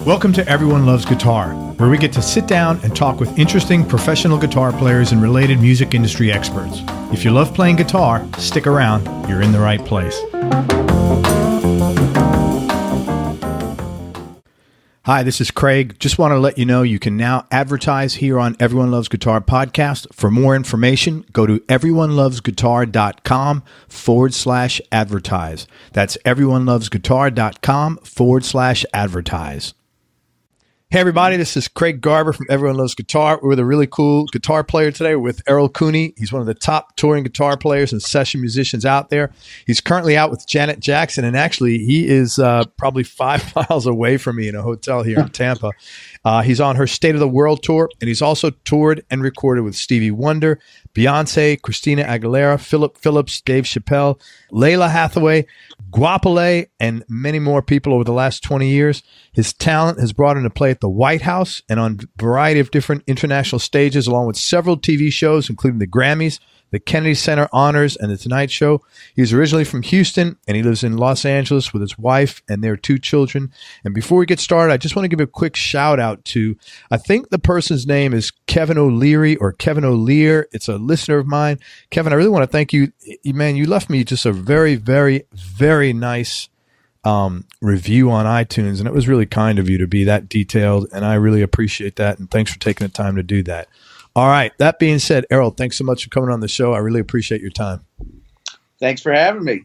Welcome to Everyone Loves Guitar, where we get to sit down and talk with interesting professional guitar players and related music industry experts. If you love playing guitar, stick around. You're in the right place. Hi, this is Craig. Just want to let you know you can now advertise here on Everyone Loves Guitar podcast. For more information, go to everyonelovesguitar.com/advertise. That's everyonelovesguitar.com/advertise. Hey everybody, this is Craig Garber from Everyone Loves Guitar. We're with a really cool guitar player today. We're with Errol Cooney. He's one of the top touring guitar players and session musicians out there. He's currently out with Janet Jackson, and actually he is probably 5 miles away from me in a hotel here in Tampa. He's on her State of the World tour, and he's also toured and recorded with Stevie Wonder, Beyonce, Christina Aguilera, Phillip Phillips, Dave Chappelle, Lalah Hathaway, Guapole, and many more people over the last 20 years. His talent has brought him to play at the White House and on a variety of different international stages, along with several TV shows, including the Grammys, the Kennedy Center Honors, and The Tonight Show. He's originally from Houston, and he lives in Los Angeles with his wife and their 2 children. And before we get started, I just want to give a quick shout out to, I think the person's name is Kevin O'Leary or Kevin O'Lear. It's a listener of mine. Kevin, I really want to thank you. Man, you left me just a very, very, very nice review on iTunes, and it was really kind of you to be that detailed, and I really appreciate that, and thanks for taking the time to do that. All right, that being said, Errol, thanks so much for coming on the show. I really appreciate your time. Thanks for having me.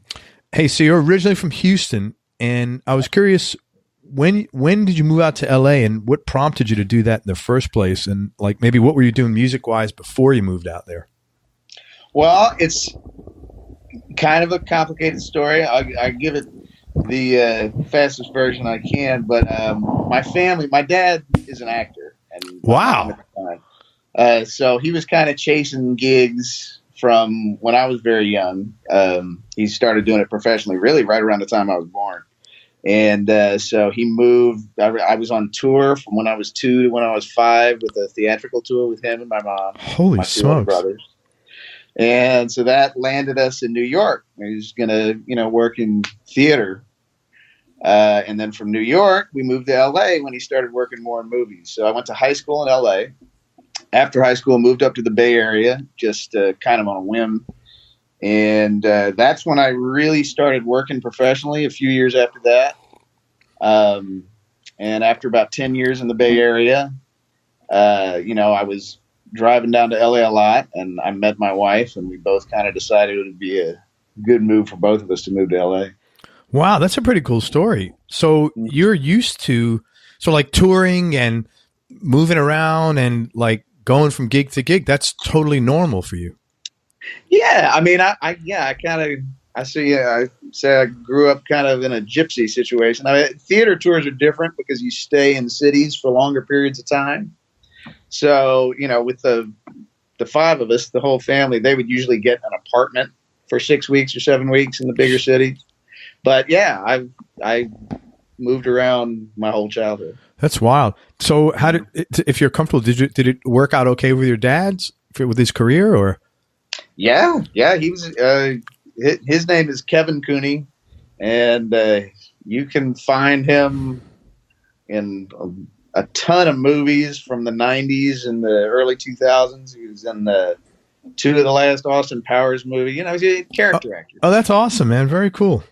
Hey, so you're originally from Houston, and I was curious, when did you move out to LA, and what prompted you to do that in the first place, and like maybe what were you doing music-wise before you moved out there? Well, it's kind of a complicated story. I give it the fastest version I can, but my dad is an actor. And wow. So he was kind of chasing gigs from when I was very young. He started doing it professionally really right around the time I was born. And so he moved. I was on tour from when I was 2 to when I was 5 with a theatrical tour with him and my mom. Holy smokes. 2 older brothers. And so that landed us in New York. He was going to, work in theater. And then from New York, we moved to LA when he started working more in movies. So I went to high school in LA. After high school, moved up to the Bay Area, just kind of on a whim. And that's when I really started working professionally a few years after that. And after about 10 years in the Bay Area, I was driving down to LA a lot, and I met my wife, and we both kind of decided it would be a good move for both of us to move to LA. Wow, that's a pretty cool story. So you're used to like touring and moving around and like going from gig to gig. That's totally normal for you. Yeah, I mean, I say I grew up kind of in a gypsy situation. I mean, theater tours are different because you stay in cities for longer periods of time. So, with the 5 of us, the whole family, they would usually get an apartment for 6 weeks or 7 weeks in the bigger cities. But yeah, I moved around my whole childhood. That's wild. So how if you're comfortable, did it work out okay with your dad's with his career or? Yeah. He was, his name is Kevin Cooney, and you can find him in a ton of movies from the 90s and the early 2000s. He was in the 2 of the last Austin Powers movie. He's a character actor. Oh, that's awesome, man. Very cool.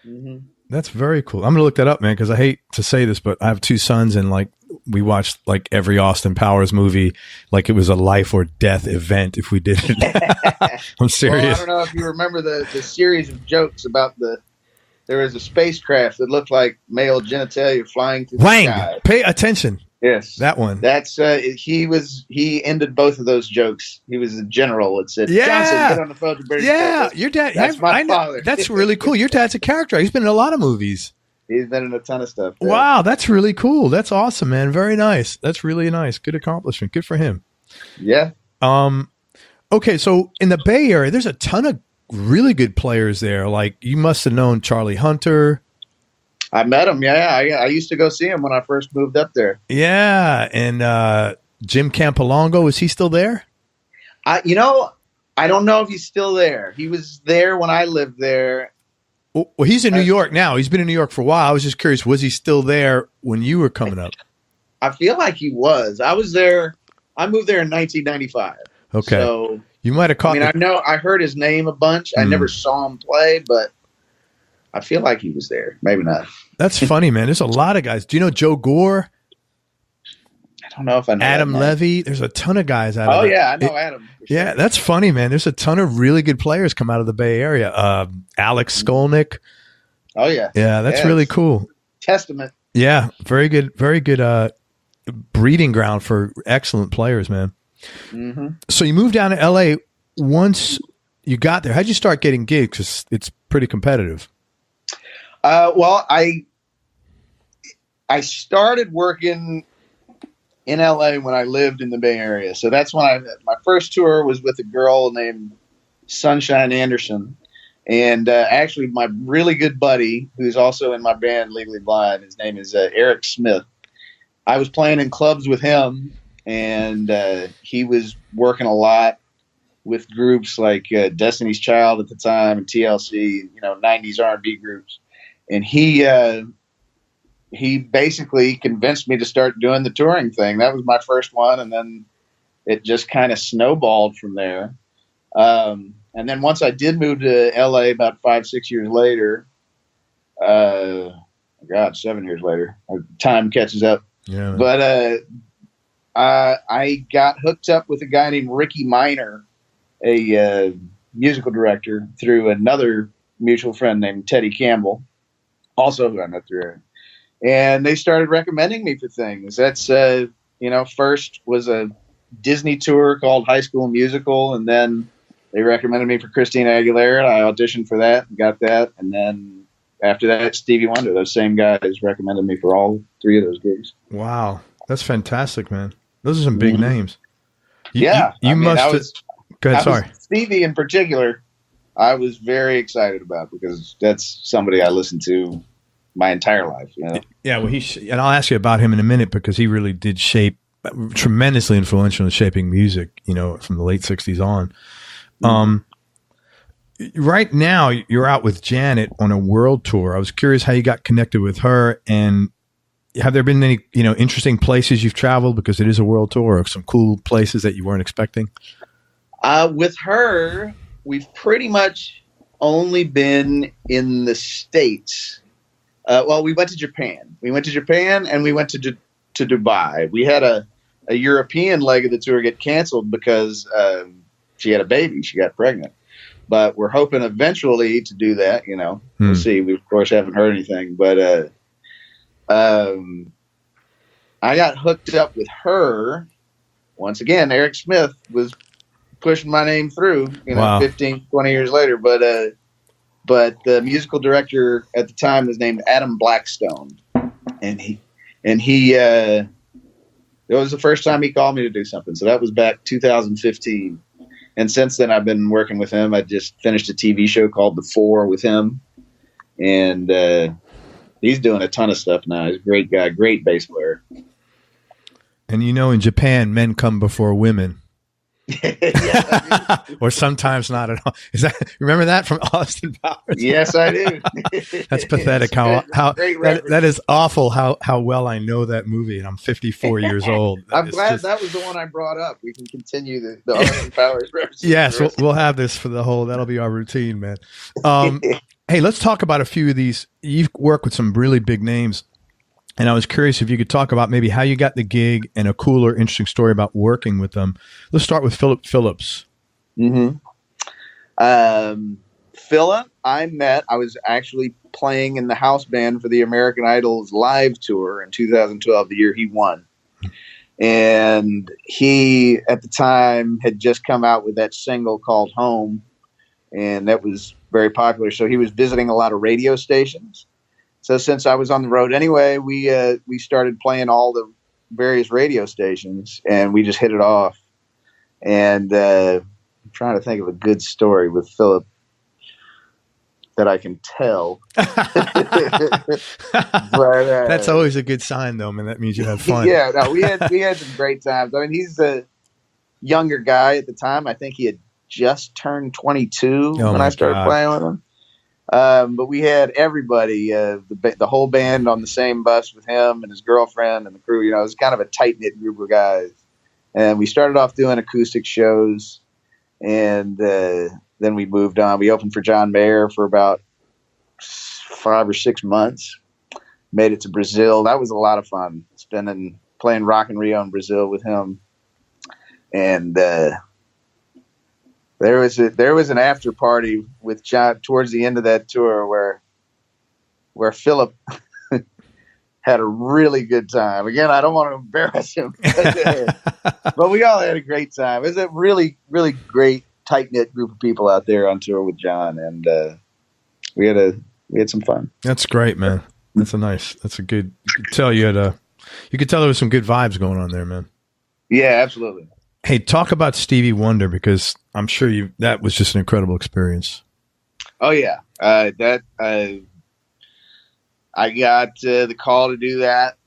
Mm-hmm. That's very cool. I'm going to look that up, man, because I hate to say this, but I have 2 sons, and like we watched like every Austin Powers movie like it was a life or death event if we did it. I'm serious. Well, I don't know if you remember the series of jokes about there was a spacecraft that looked like male genitalia flying through the sky. Pay attention. Yes. That one. That's he ended both of those jokes. He was a general that said, yeah. Johnson, get on the phone to British President. Your dad. That's my father. That's really cool. Your dad's a character. He's been in a lot of movies. He's been in a ton of stuff. Yeah. Wow, that's really cool. That's awesome, man. Very nice. That's really nice. Good accomplishment. Good for him. Yeah. Okay, so in the Bay Area, there's a ton of really good players there. Like you must have known Charlie Hunter. I met him. Yeah. I used to go see him when I first moved up there. Yeah. And Jim Campolongo, is he still there? I don't know if he's still there. He was there when I lived there. Well, he's in New York now. He's been in New York for a while. I was just curious, was he still there when you were coming up? I feel like he was. I was there. I moved there in 1995. Okay. So you might have caught. I heard his name a bunch. I never saw him play, but I feel like he was there. Maybe not. That's funny, man. There's a lot of guys. Do you know Joe Gore? I don't know if I know Adam Levy. There's a ton of guys out of Oh, yeah. I know Adam. Yeah, that's funny, man. There's a ton of really good players come out of the Bay Area. Alex Skolnick. Oh, yeah. Yeah, that's really cool. Testament. Yeah, very good breeding ground for excellent players, man. Mm-hmm. So you moved down to L.A. Once you got there. How'd you start getting gigs? Because it's pretty competitive. Well, I started working in LA when I lived in the Bay Area. So that's when my first tour was with a girl named Sunshine Anderson. And actually my really good buddy, who's also in my band Legally Blind, his name is Eric Smith. I was playing in clubs with him, and he was working a lot with groups like Destiny's Child at the time and TLC, 90s R&B groups. And he basically convinced me to start doing the touring thing. That was my first one, and then it just kind of snowballed from there. And then once I did move to LA about 5-6 years later, 7 years later, time catches up. Yeah. But I got hooked up with a guy named Ricky Minor, a musical director, through another mutual friend named Teddy Campbell, also who I met through Aaron. And they started recommending me for things. That's, first was a Disney tour called High School Musical, and then they recommended me for Christina Aguilera, and I auditioned for that and got that. And then after that, Stevie Wonder. Those same guys recommended me for all three of those gigs. Wow. That's fantastic, man. Those are some big names. You must go ahead, sorry. Stevie in particular, I was very excited about because that's somebody I listened to my entire life. Yeah, well, and I'll ask you about him in a minute because he really did shape, tremendously influential in shaping music, from the late 60s on. Right now, you're out with Janet on a world tour. I was curious how you got connected with her, and have there been any, interesting places you've traveled because it is a world tour, or some cool places that you weren't expecting? With her, we've pretty much only been in the States. We went to Japan. And we went to Dubai. We had a European leg of the tour get canceled because she had a baby. She got pregnant. But we're hoping eventually to do that. We'll see. We, of course, haven't heard anything. But I got hooked up with her. Once again, Eric Smith was pushing my name through, Wow. 15, 20 years later. But the musical director at the time was named Adam Blackstone, and he it was the first time he called me to do something. So that was back 2015, and since then I've been working with him. I just finished a TV show called The Four with him, and he's doing a ton of stuff now. He's a great guy, great bass player. And in Japan, men come before women. Yes, or sometimes not at all. Remember that from Austin Powers? Yes, I do. That's pathetic. That is awful. How well I know that movie, and I'm 54 years old. I'm glad that was the one I brought up. We can continue the Austin Powers references. Yes, we'll have this for the whole. That'll be our routine, man. Hey, let's talk about a few of these. You've worked with some really big names. And I was curious if you could talk about maybe how you got the gig and a cool or interesting story about working with them. Let's start with Phillip Phillips. Mm-hmm. Phillip, I was actually playing in the house band for the American Idol's live tour in 2012, the year he won. And he, at the time, had just come out with that single called Home, and that was very popular. So he was visiting a lot of radio stations. So since I was on the road anyway, we started playing all the various radio stations, and we just hit it off. And I'm trying to think of a good story with Phillip that I can tell. But, that's always a good sign, though, man. That means you have fun. Yeah, no, we had some great times. I mean, he's a younger guy at the time. I think he had just turned 22 when I started playing with him. But we had everybody, the whole band on the same bus with him and his girlfriend and the crew. It was kind of a tight-knit group of guys. And we started off doing acoustic shows, and then we moved on. We opened for John Mayer for about 5 or 6 months. Made it to Brazil. That was a lot of fun, playing Rock in Rio in Brazil with him. And there was an after party with John towards the end of that tour where Phillip had a really good time. Again, I don't want to embarrass him, but we all had a great time. It was a really, really great, tight-knit group of people out there on tour with John, and we had some fun. That's great, man. That's a good. You could tell there was some good vibes going on there, man. Yeah, absolutely. Hey, talk about Stevie Wonder, because I'm sure that was just an incredible experience. Oh yeah, I got the call to do that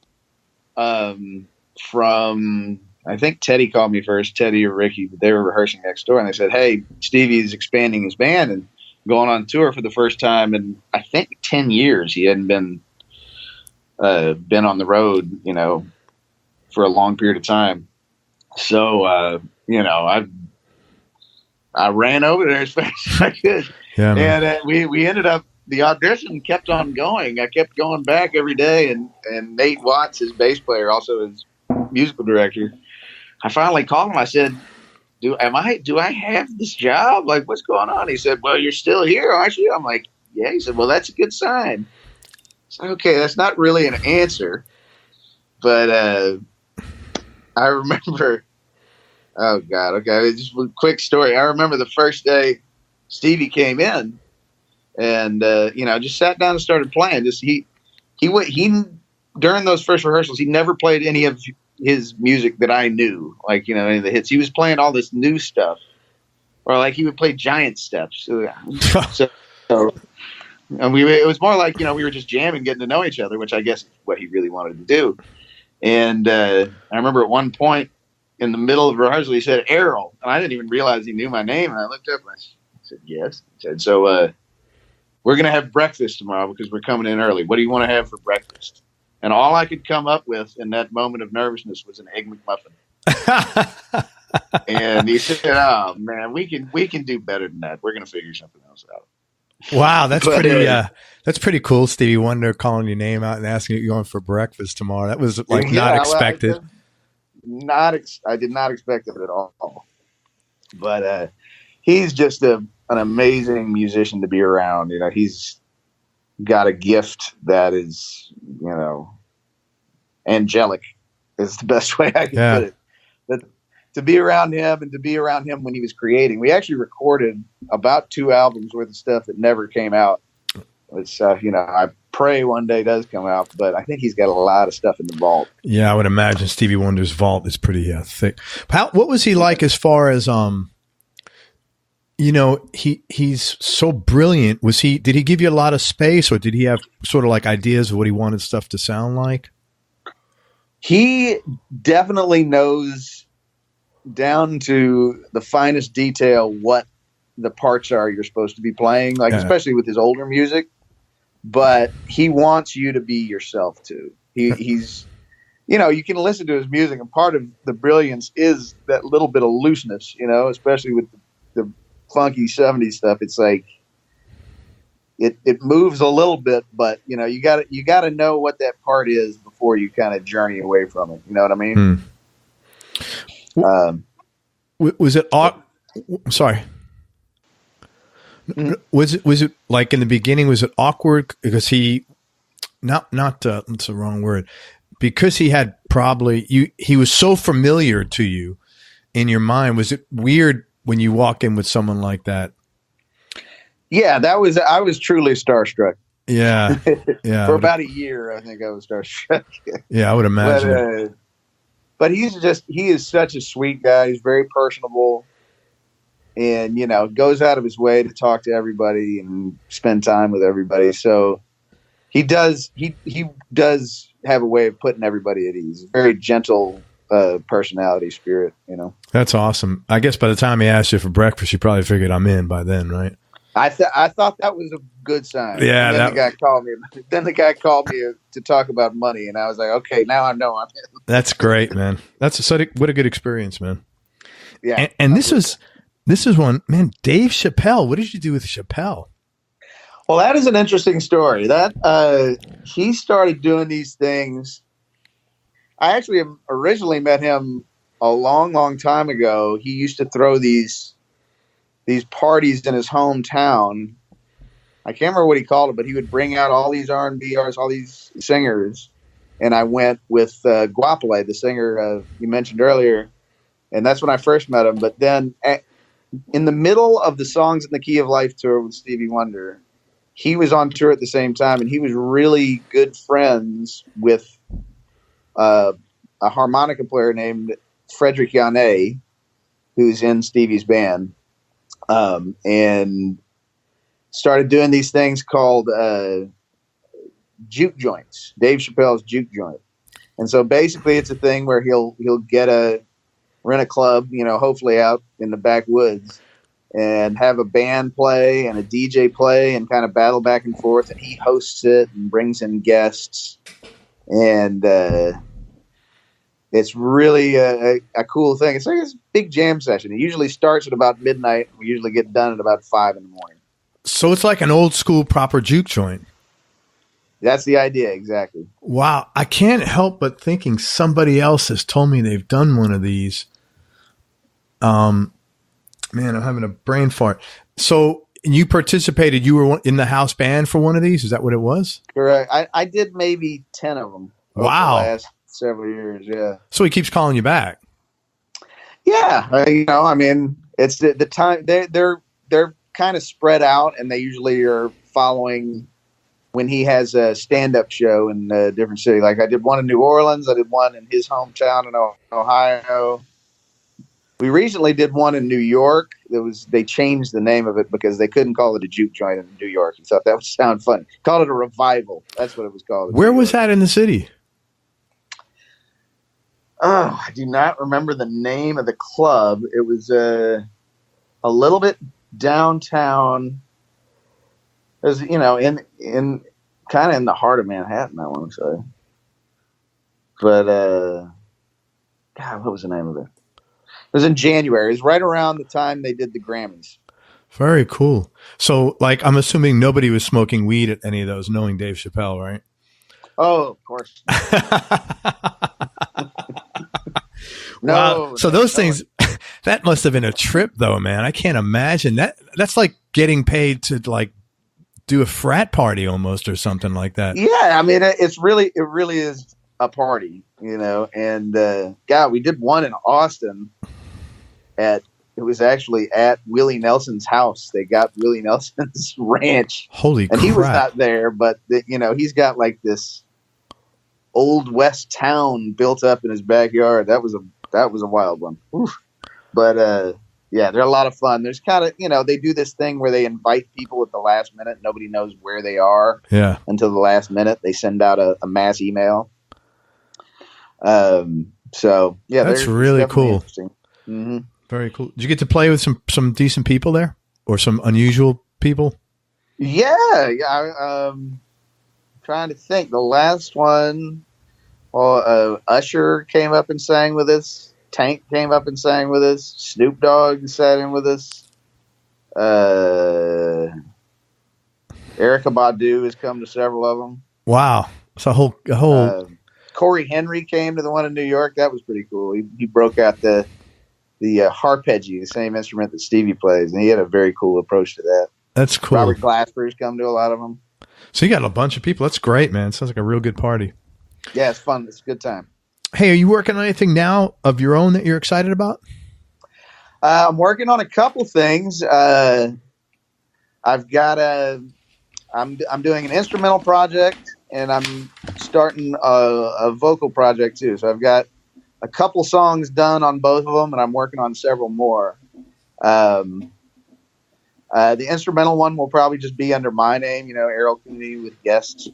from, I think Teddy called me first, Teddy or Ricky, but they were rehearsing next door, and they said, "Hey, Stevie's expanding his band and going on tour for the first time in I think 10 years. He hadn't been on the road, for a long period of time." So, I ran over there as fast as I could. Yeah, and we ended up, the audition kept on going. I kept going back every day. And Nate Watts, his bass player, also his musical director, I finally called him. I said, do I have this job? Like, what's going on? He said, "Well, you're still here, aren't you?" I'm like, "Yeah." He said, "Well, that's a good sign." So, okay, that's not really an answer, but, I remember, oh God, okay, just a quick story. I remember the first day Stevie came in and, just sat down and started playing. He during those first rehearsals, he never played any of his music that I knew, like, any of the hits. He was playing all this new stuff, or like he would play Giant Steps. So and it was more like, we were just jamming, getting to know each other, which I guess is what he really wanted to do. And I remember at one point in the middle of rehearsal, he said, "Errol." And I didn't even realize he knew my name. And I looked up and I said, "Yes." He said, "So we're going to have breakfast tomorrow because we're coming in early. What do you want to have for breakfast?" And all I could come up with in that moment of nervousness was an Egg McMuffin. And he said, "Oh, man, we can do better than that. We're going to figure something else out." Wow, that's pretty cool. Stevie Wonder calling your name out and asking you going for breakfast tomorrow. That was not expected. I did not expect it at all. But he's just an amazing musician to be around. He's got a gift that is, angelic is the best way I can put it. But to be around him and to be around him when he was creating, we actually recorded about 2 albums worth of stuff that never came out. Which, I pray one day does come out, but I think he's got a lot of stuff in the vault. Yeah, I would imagine Stevie Wonder's vault is pretty thick. What was he like as far as, he's so brilliant. Did he give you a lot of space, or did he have sort of like ideas of what he wanted stuff to sound like? He definitely knows down to the finest detail what the parts are you're supposed to be playing, especially with his older music. But he wants you to be yourself too. He's, you can listen to his music, and part of the brilliance is that little bit of looseness, especially with the funky 70s stuff. It's like it moves a little bit, but you got to know what that part is before you kind of journey away from it. You know what I mean? Was it? Sorry. Was it like in the beginning? Was it awkward because he, not that's the wrong word, because he had he was so familiar to you in your mind. Was it weird when you walk in with someone like that? Yeah, I was truly starstruck. Yeah. For about a year, I think I was starstruck. Yeah, I would imagine. But he is such a sweet guy. He's very personable. And, goes out of his way to talk to everybody and spend time with everybody. So he does have a way of putting everybody at ease. Very gentle personality, spirit, That's awesome. I guess by the time he asked you for breakfast, you probably figured I'm in by then, right? I thought that was a good sign. Yeah, and then the guy called me. Then the guy called me to talk about money, and I was like, okay, now I know I'm in. That's great, man. What a good experience, man. Yeah, and this is one, man. Dave Chappelle. What did you do with Chappelle? Well, that is an interesting story. That he started doing these things. I actually originally met him a long, long time ago. He used to throw these parties in his hometown. I can't remember what he called it, but he would bring out all these R&B artists, all these singers. And I went with Guapole, the singer you mentioned earlier. And that's when I first met him. But then in the middle of the Songs in the Key of Life tour with Stevie Wonder, he was on tour at the same time. And he was really good friends with a harmonica player named Frederick Yannet, who's in Stevie's band. And started doing these things called juke joints, Dave Chappelle's juke joint. And so basically it's a thing where he'll rent a club, hopefully out in the backwoods, and have a band play and a DJ play and kind of battle back and forth. And he hosts it and brings in guests. And it's really a cool thing. It's like a big jam session. It usually starts at about midnight. We usually get done at about 5 in the morning. So it's like an old school proper juke joint. That's the idea, exactly. Wow. I can't help but thinking somebody else has told me they've done one of these. Man, I'm having a brain fart. So you participated, you were in the house band for one of these? Is that what it was? Correct. I did maybe 10 of them. Wow. Over the last several years, yeah. So he keeps calling you back. Yeah. I mean, it's the time they're kind of spread out, and they usually are following when he has a stand-up show in a different city. Like I did one in New Orleans. I did one in his hometown in Ohio. We recently did one in New York. They changed the name of it because they couldn't call it a juke joint in New York. He thought that would sound fun. Called it a revival. That's what it was called. Where was that in the city? Oh, I do not remember the name of the club. It was a little bit downtown. It was, in kind of in the heart of Manhattan, I want to say. But God, what was the name of it? It was in January. It was right around the time they did the Grammys. Very cool. So, I'm assuming nobody was smoking weed at any of those, knowing Dave Chappelle, right? Oh, of course. No. Wow. So those things, that must have been a trip, though, man. I can't imagine that. That's like getting paid to do a frat party almost, or something like that. Yeah, I mean, it really is a party, And God, we did one in Austin. It was actually at Willie Nelson's house. They got Willie Nelson's ranch. Holy crap! And he was not there, but he's got like this old West town built up in his backyard. That was a wild one. Oof. But yeah, they're a lot of fun. There's kind of they do this thing where they invite people at the last minute. Nobody knows where they are. Yeah. Until the last minute, they send out a mass email. So yeah, that's really cool. Mm-hmm. Very cool. Did you get to play with some decent people there, or some unusual people? Yeah. I'm trying to think. The last one, Usher came up and sang with us. Tank came up and sang with us. Snoop Dogg sat in with us. Erykah Badu has come to several of them. Wow. So a whole. Corey Henry came to the one in New York. That was pretty cool. He broke out the harpeggi, the same instrument that Stevie plays, and he had a very cool approach to that. That's cool. Robert Glasper's come to a lot of them. So you got a bunch of people. That's great, man. Sounds like a real good party. Yeah, it's fun. It's a good time. Hey, are you working on anything now of your own that you're excited about? I'm working on a couple things. I'm doing an instrumental project, and I'm starting a vocal project too. So I've got a couple songs done on both of them, and I'm working on several more. The instrumental one will probably just be under my name, Errol Cooney with guests.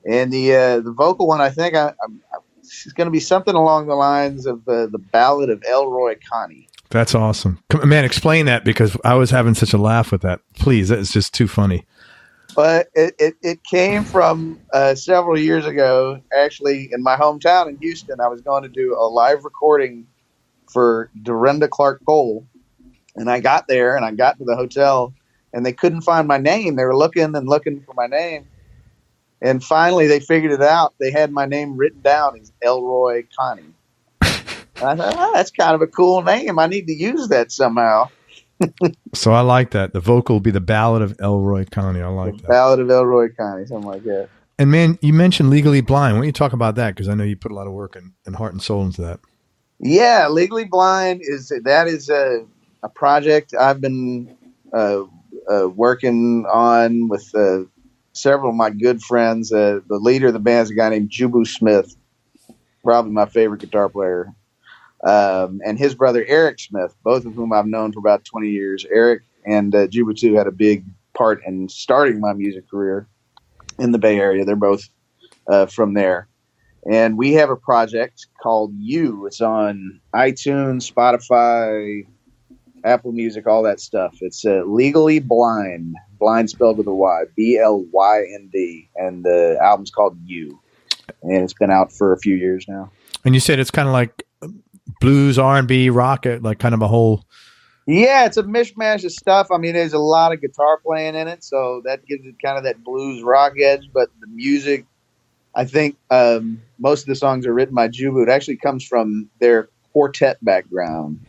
And the vocal one, I think it's going to be something along the lines of the Ballad of Elroy Connie. That's awesome. Man, explain that, because I was having such a laugh with that. Please, that's just too funny. But it came from several years ago, actually, in my hometown in Houston. I was going to do a live recording for Dorinda Clark Cole. And I got there and I got to the hotel and they couldn't find my name. They were looking and looking for my name. And finally they figured it out. They had my name written down as Elroy Connie. I thought, that's kind of a cool name. I need to use that somehow. So I like that. The vocal will be the Ballad of Elroy Connie. I like that. Ballad of Elroy Connie, something like that. And man, you mentioned Legally Blind. Why don't you talk about that? Because I know you put a lot of work and heart and soul into that. Yeah, Legally Blind is a project I've been working on with several of my good friends. The leader of the band is a guy named Jubu Smith, probably my favorite guitar player. And his brother Eric Smith, both of whom I've known for about 20 years. Eric and Juba too had a big part in starting my music career in the Bay Area. They're both from there. And we have a project called You. It's on iTunes, Spotify, Apple Music, all that stuff. It's Legally Blind, blind spelled with a Y, BLYND. And the album's called You. And it's been out for a few years now. And you said it's kind of like blues, R&B, rock, like kind of a whole. Yeah, it's a mishmash of stuff. I mean, there's a lot of guitar playing in it, so that gives it kind of that blues rock edge. But the music, I think most of the songs are written by Jubu. It actually comes from their quartet background.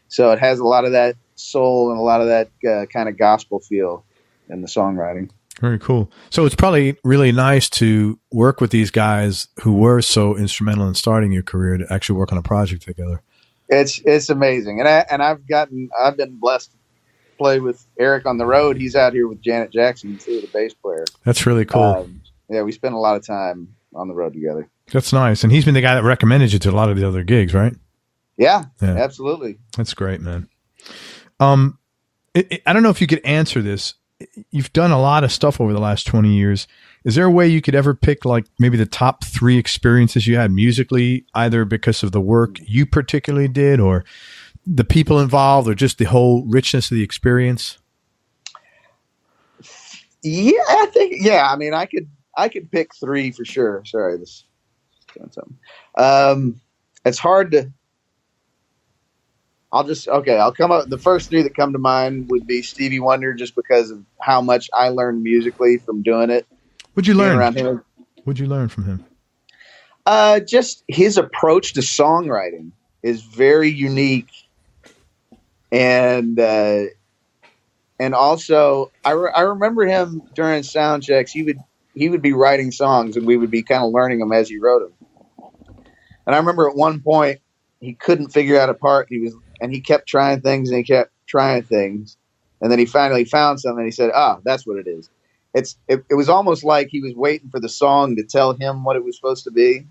So it has a lot of that soul and a lot of that kind of gospel feel in the songwriting. Very cool. So it's probably really nice to work with these guys who were so instrumental in starting your career to actually work on a project together. It's amazing, and I've been blessed to play with Eric on the road. He's out here with Janet Jackson too, the bass player. That's really cool. Yeah, we spend a lot of time on the road together. That's nice, and he's been the guy that recommended you to a lot of the other gigs, right? Yeah. Absolutely. That's great, man. I don't know if you could answer this. You've done a lot of stuff over the last 20 years. Is there a way you could ever pick like maybe the top 3 experiences you had musically, either because of the work you particularly did or the people involved or just the whole richness of the experience? Yeah, I think, yeah. I mean, I could pick 3 for sure. Sorry, this is doing something. It's hard to, I'll come up. The first 3 that come to mind would be Stevie Wonder, just because of how much I learned musically from doing it. What'd you learn? What'd you learn from him? Just his approach to songwriting is very unique. And also I remember him during sound checks. He would be writing songs and we would be kind of learning them as he wrote them. And I remember at one point he couldn't figure out a part. He kept trying things and he kept trying things. And then he finally found something and he said, that's what it is. It was almost like he was waiting for the song to tell him what it was supposed to be.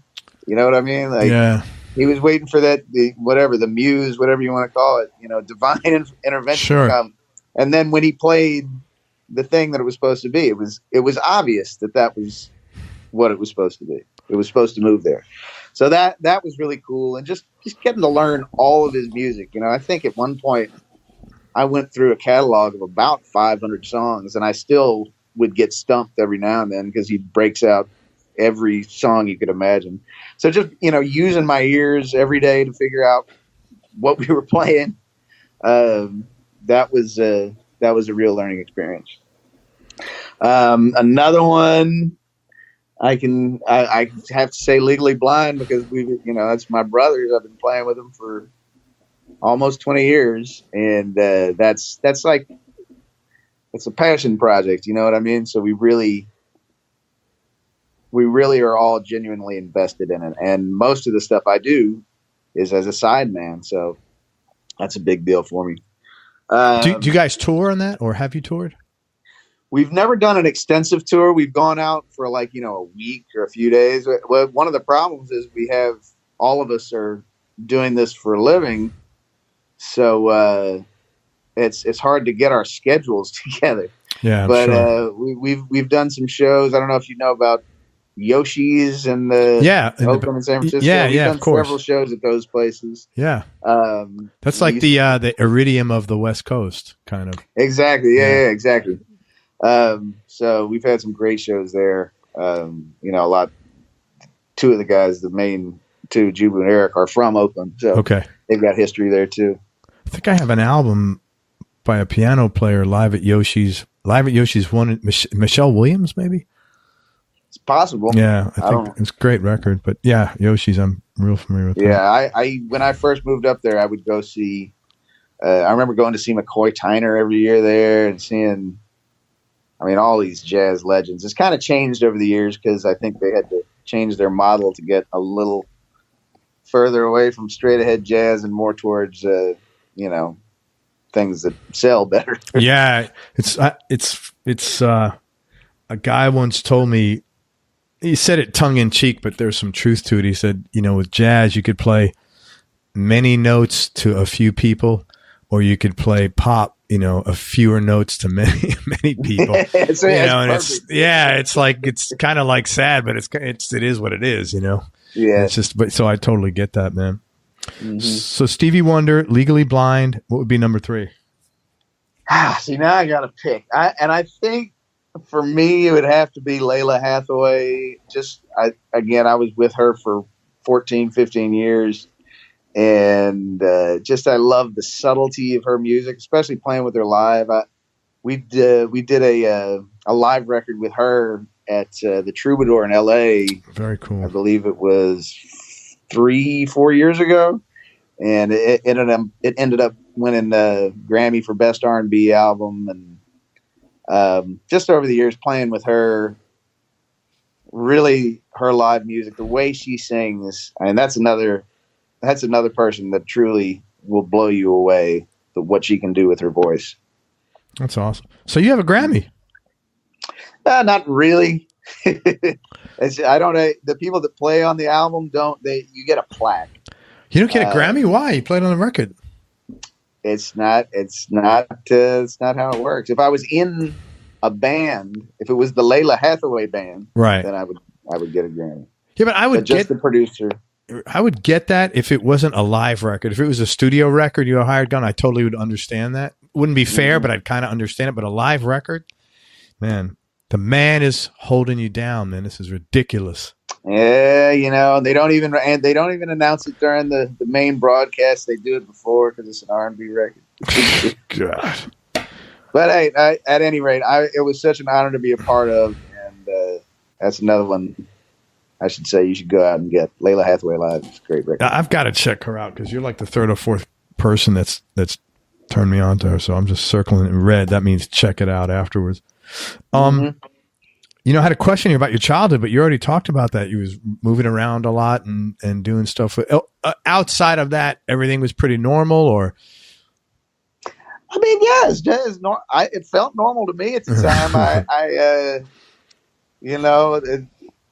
You know what I mean? Like, yeah. He was waiting for the muse, whatever you want to call it, divine intervention to come. And then when he played the thing that it was supposed to be, it was obvious that was what it was supposed to be. It was supposed to move there. So that was really cool. And just getting to learn all of his music. I think at one point I went through a catalog of about 500 songs and I still would get stumped every now and then because he breaks out every song you could imagine. So just, using my ears every day to figure out what we were playing. That was a real learning experience. Another one, I have to say Legally Blind because that's my brothers. I've been playing with them for almost 20 years. And, that's like, it's a passion project. You know what I mean? So we really are all genuinely invested in it. And most of the stuff I do is as a sideman. So that's a big deal for me. Do you guys tour on that or have you toured? We've never done an extensive tour. We've gone out for a week or a few days. Well, one of the problems is all of us are doing this for a living. So, it's hard to get our schedules together. Yeah. But, sure. we've done some shows. I don't know if you know about Yoshi's and the Oakland in San Francisco. Yeah, We've yeah, done of course. several shows at those places. Yeah, that's like the iridium of the West Coast, kind of. Exactly. Yeah, exactly. So we've had some great shows there. Two of the guys, the main two, Juke and Eric, are from Oakland, so they've got history there too. I think I have an album by a piano player live at Yoshi's. One, Michelle Williams, maybe. It's possible. Yeah, I think it's a great record. But yeah, Yoshi's, I'm real familiar with. Yeah, I when I first moved up there, I would go see. I remember going to see McCoy Tyner every year there and seeing. I mean, all these jazz legends. It's kind of changed over the years because I think they had to change their model to get a little further away from straight ahead jazz and more towards, things that sell better. Yeah, it's a guy once told me, he said it tongue in cheek, but there's some truth to it. He said, with jazz, you could play many notes to a few people, or you could play pop, a fewer notes to many people. It's kind of like sad, but it is what it is, Yeah, it's just, but so I totally get that, man. Mm-hmm. So Stevie Wonder, Legally Blind, what would be number 3? See, now I got to pick. I think for me, it would have to be Lalah Hathaway. I was with her for 14, 15 years. And I love the subtlety of her music, especially playing with her live. We did a live record with her at the Troubadour in L.A. Very cool. I believe it was 3-4 years ago, and it ended up winning the Grammy for Best R&B Album. And just over the years playing with her, really her live music, the way she sings, and that's another person that truly will blow you away, what she can do with her voice. That's awesome. So you have a Grammy? Not really. I don't. The people that play on the album don't. You get a plaque. You don't get a Grammy? Why? You played on the record. It's not how it works. If I was in a band, if it was the Lalah Hathaway band, right, then I would get a Grammy. Yeah, but I would get the producer. I would get that if it wasn't a live record. If it was a studio record, a hired gun, I totally would understand that. Wouldn't be fair, but I'd kind of understand it. But a live record, man, the man is holding you down, man. This is ridiculous. Yeah, they don't even announce it during the main broadcast. They do it before because it's an R&B record. God. But hey, at any rate, it was such an honor to be a part of, and that's another one. I should say you should go out and get Lalah Hathaway live. It's a great record. I've got to check her out because you're like the third or fourth person that's turned me on to her. So I'm just circling it in red. That means check it out afterwards. I had a question here about your childhood, but you already talked about that. You was moving around a lot and doing stuff. Outside of that, everything was pretty normal, or? I mean, yes, it felt normal to me at the time.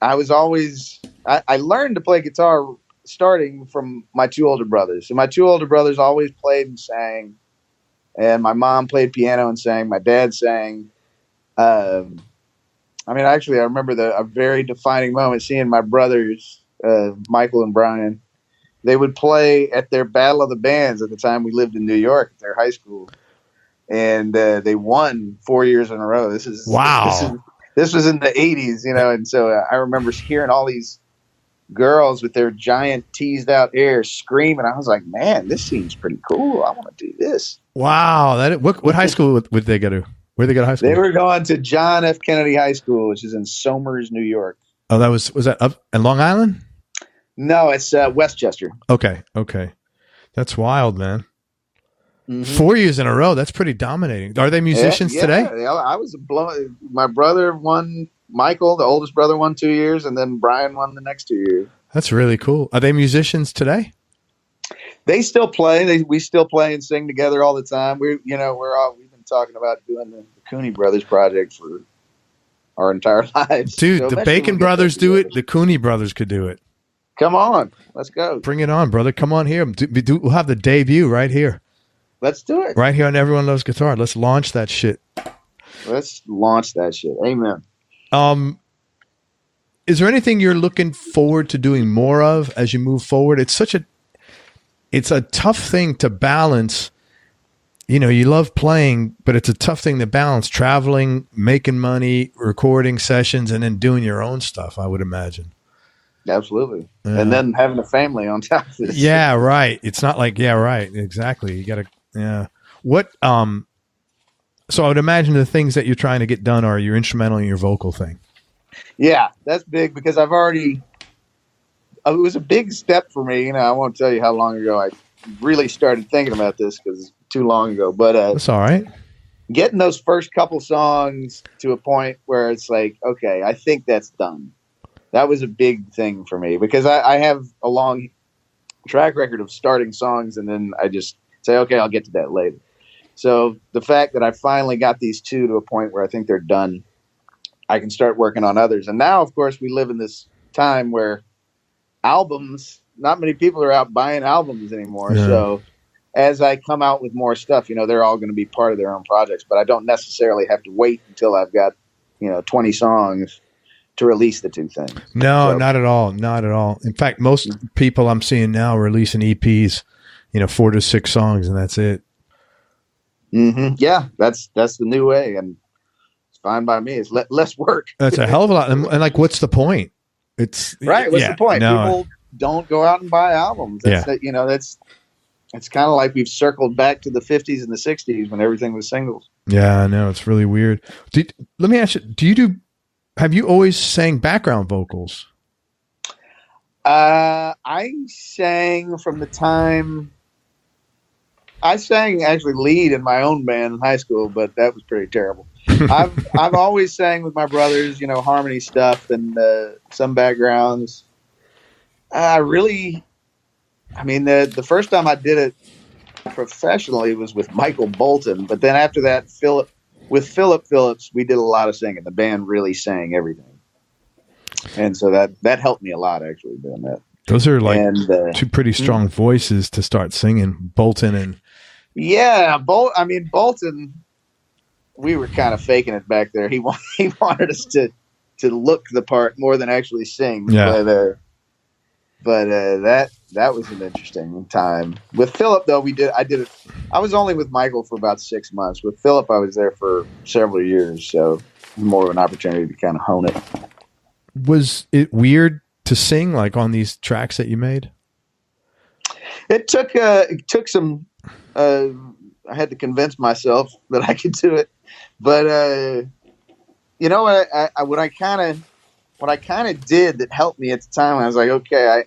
I was always, I learned to play guitar starting from my 2 older brothers. So my 2 older brothers always played and sang, and my mom played piano and sang. My dad sang. I remember a very defining moment seeing my brothers, Michael and Brian. They would play at their Battle of the Bands at the time we lived in New York at their high school. And they won 4 years in a row. Wow. This was in the 80s, and so I remember hearing all these girls with their giant teased out hair screaming. I was like, man, this seems pretty cool. I want to do this. Wow. What high school would they go to? Where'd they go to high school? They were going to John F. Kennedy High School, which is in Somers, New York. Oh, was that up in Long Island? No, it's Westchester. Okay. That's wild, man. Mm-hmm. 4 years in a row. That's pretty dominating. Are they musicians today? I was blown. My brother won. Michael, the oldest brother, won 2 years, and then Brian won the next 2 years. That's really cool. Are they musicians today? They still play. We still play and sing together all the time. We've been talking about doing the Cooney Brothers project for our entire lives. Dude, so the Bacon Brothers do it. The Cooney Brothers could do it. Come on, let's go. Bring it on, brother. Come on here. We'll have the debut right here. Let's do it. Right here on Everyone Loves Guitar. Let's launch that shit. Let's launch that shit. Amen. is there anything you're looking forward to doing more of as you move forward? It's a tough thing to balance. You know, you love playing, but it's a tough thing to balance traveling, making money, recording sessions, and then doing your own stuff, I would imagine. Absolutely. And then having a family on top of this. Yeah, right. It's not like, yeah, right. Exactly. You got to, yeah. What, so I would imagine the things that you're trying to get done are your instrumental and your vocal thing. Yeah, that's big because it was a big step for me. You know, I won't tell you how long ago I really started thinking about this because it's too long ago, but that's all right. Getting those first couple songs to a point where it's like, okay, I think that's done. That was a big thing for me because I have a long track record of starting songs and then I just say, okay, I'll get to that later. So the fact that I finally got these two to a point where I think they're done, I can start working on others. And now, of course, we live in this time where albums, not many people are out buying albums anymore. Yeah. So as I come out with more stuff, you know, they're all going to be part of their own projects, but I don't necessarily have to wait until I've got, 20 songs to release the two things. No, not at all. Not at all. In fact, most people I'm seeing now are releasing EPs, 4 to 6 songs and that's it. Mm-hmm. Yeah, that's the new way, and it's fine by me. It's less work. That's a hell of a lot. And like, what's the point? It's right. What's the point? No. People don't go out and buy albums. That's it's kind of like we've circled back to the 50s and the 60s when everything was singles. Yeah, I know. It's really weird. Let me ask you, have you always sang background vocals? I sang from the time I sang actually lead in my own band in high school, but that was pretty terrible. I've always sang with my brothers, harmony stuff and some backgrounds. The first time I did it professionally was with Michael Bolton, but then after that, with Phillip Phillips, we did a lot of singing. The band really sang everything, and so that helped me a lot actually doing that. Those are like two pretty strong voices to start singing, Bolton and. Yeah, Bolton. We were kind of faking it back there. He wanted us to look the part more than actually sing. Yeah. But that was an interesting time. With Phillip though, I did it. I was only with Michael for about 6 months. With Phillip, I was there for several years, so more of an opportunity to kind of hone it. Was it weird to sing like on these tracks that you made? It took some. I had to convince myself that I could do it, but what I kind of did that helped me at the time. I was like, okay,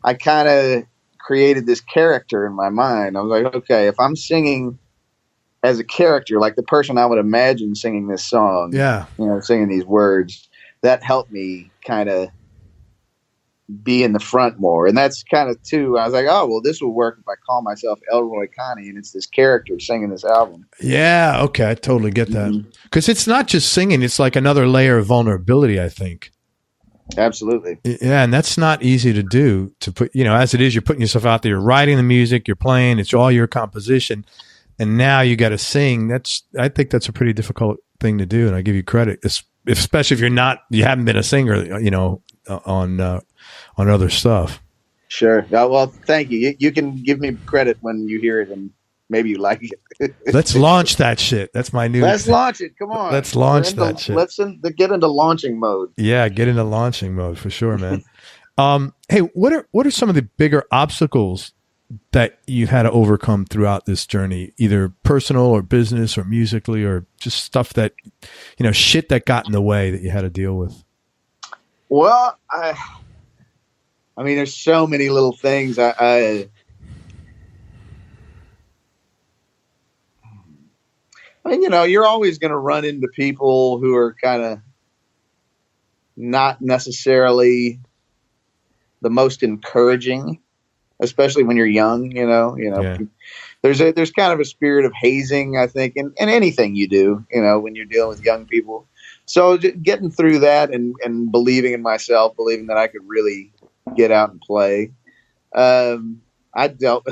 I kind of created this character in my mind. I was like, okay, if I'm singing as a character, like the person I would imagine singing this song, singing these words, that helped me kind of be in the front more. And that's kind of too, I was like, oh, well, this will work if I call myself Errol Cooney and it's this character singing this album. Yeah. Okay. I totally get that. Because it's not just singing. It's like another layer of vulnerability, I think. Absolutely. Yeah. And that's not easy to do, to put, as it is, you're putting yourself out there, you're writing the music, you're playing, it's all your composition. And now you got to sing. I think that's a pretty difficult thing to do. And I give you credit, especially if you haven't been a singer, on other stuff. Sure. Well, thank you. You can give me credit when you hear it and maybe you like it. Let's launch that shit. That's my new. Let's launch it. Come on. Let's launch that shit. Let's get into launching mode. Yeah, get into launching mode for sure, man. Hey, what are some of the bigger obstacles that you had to overcome throughout this journey, either personal or business or musically, or just stuff that, shit that got in the way that you had to deal with? Well, there's so many little things. You're always going to run into people who are kind of not necessarily the most encouraging, especially when you're young. Yeah. There's kind of a spirit of hazing, I think, in anything you do. When you're dealing with young people. So getting through that and believing in myself, believing that I could really get out and play. I dealt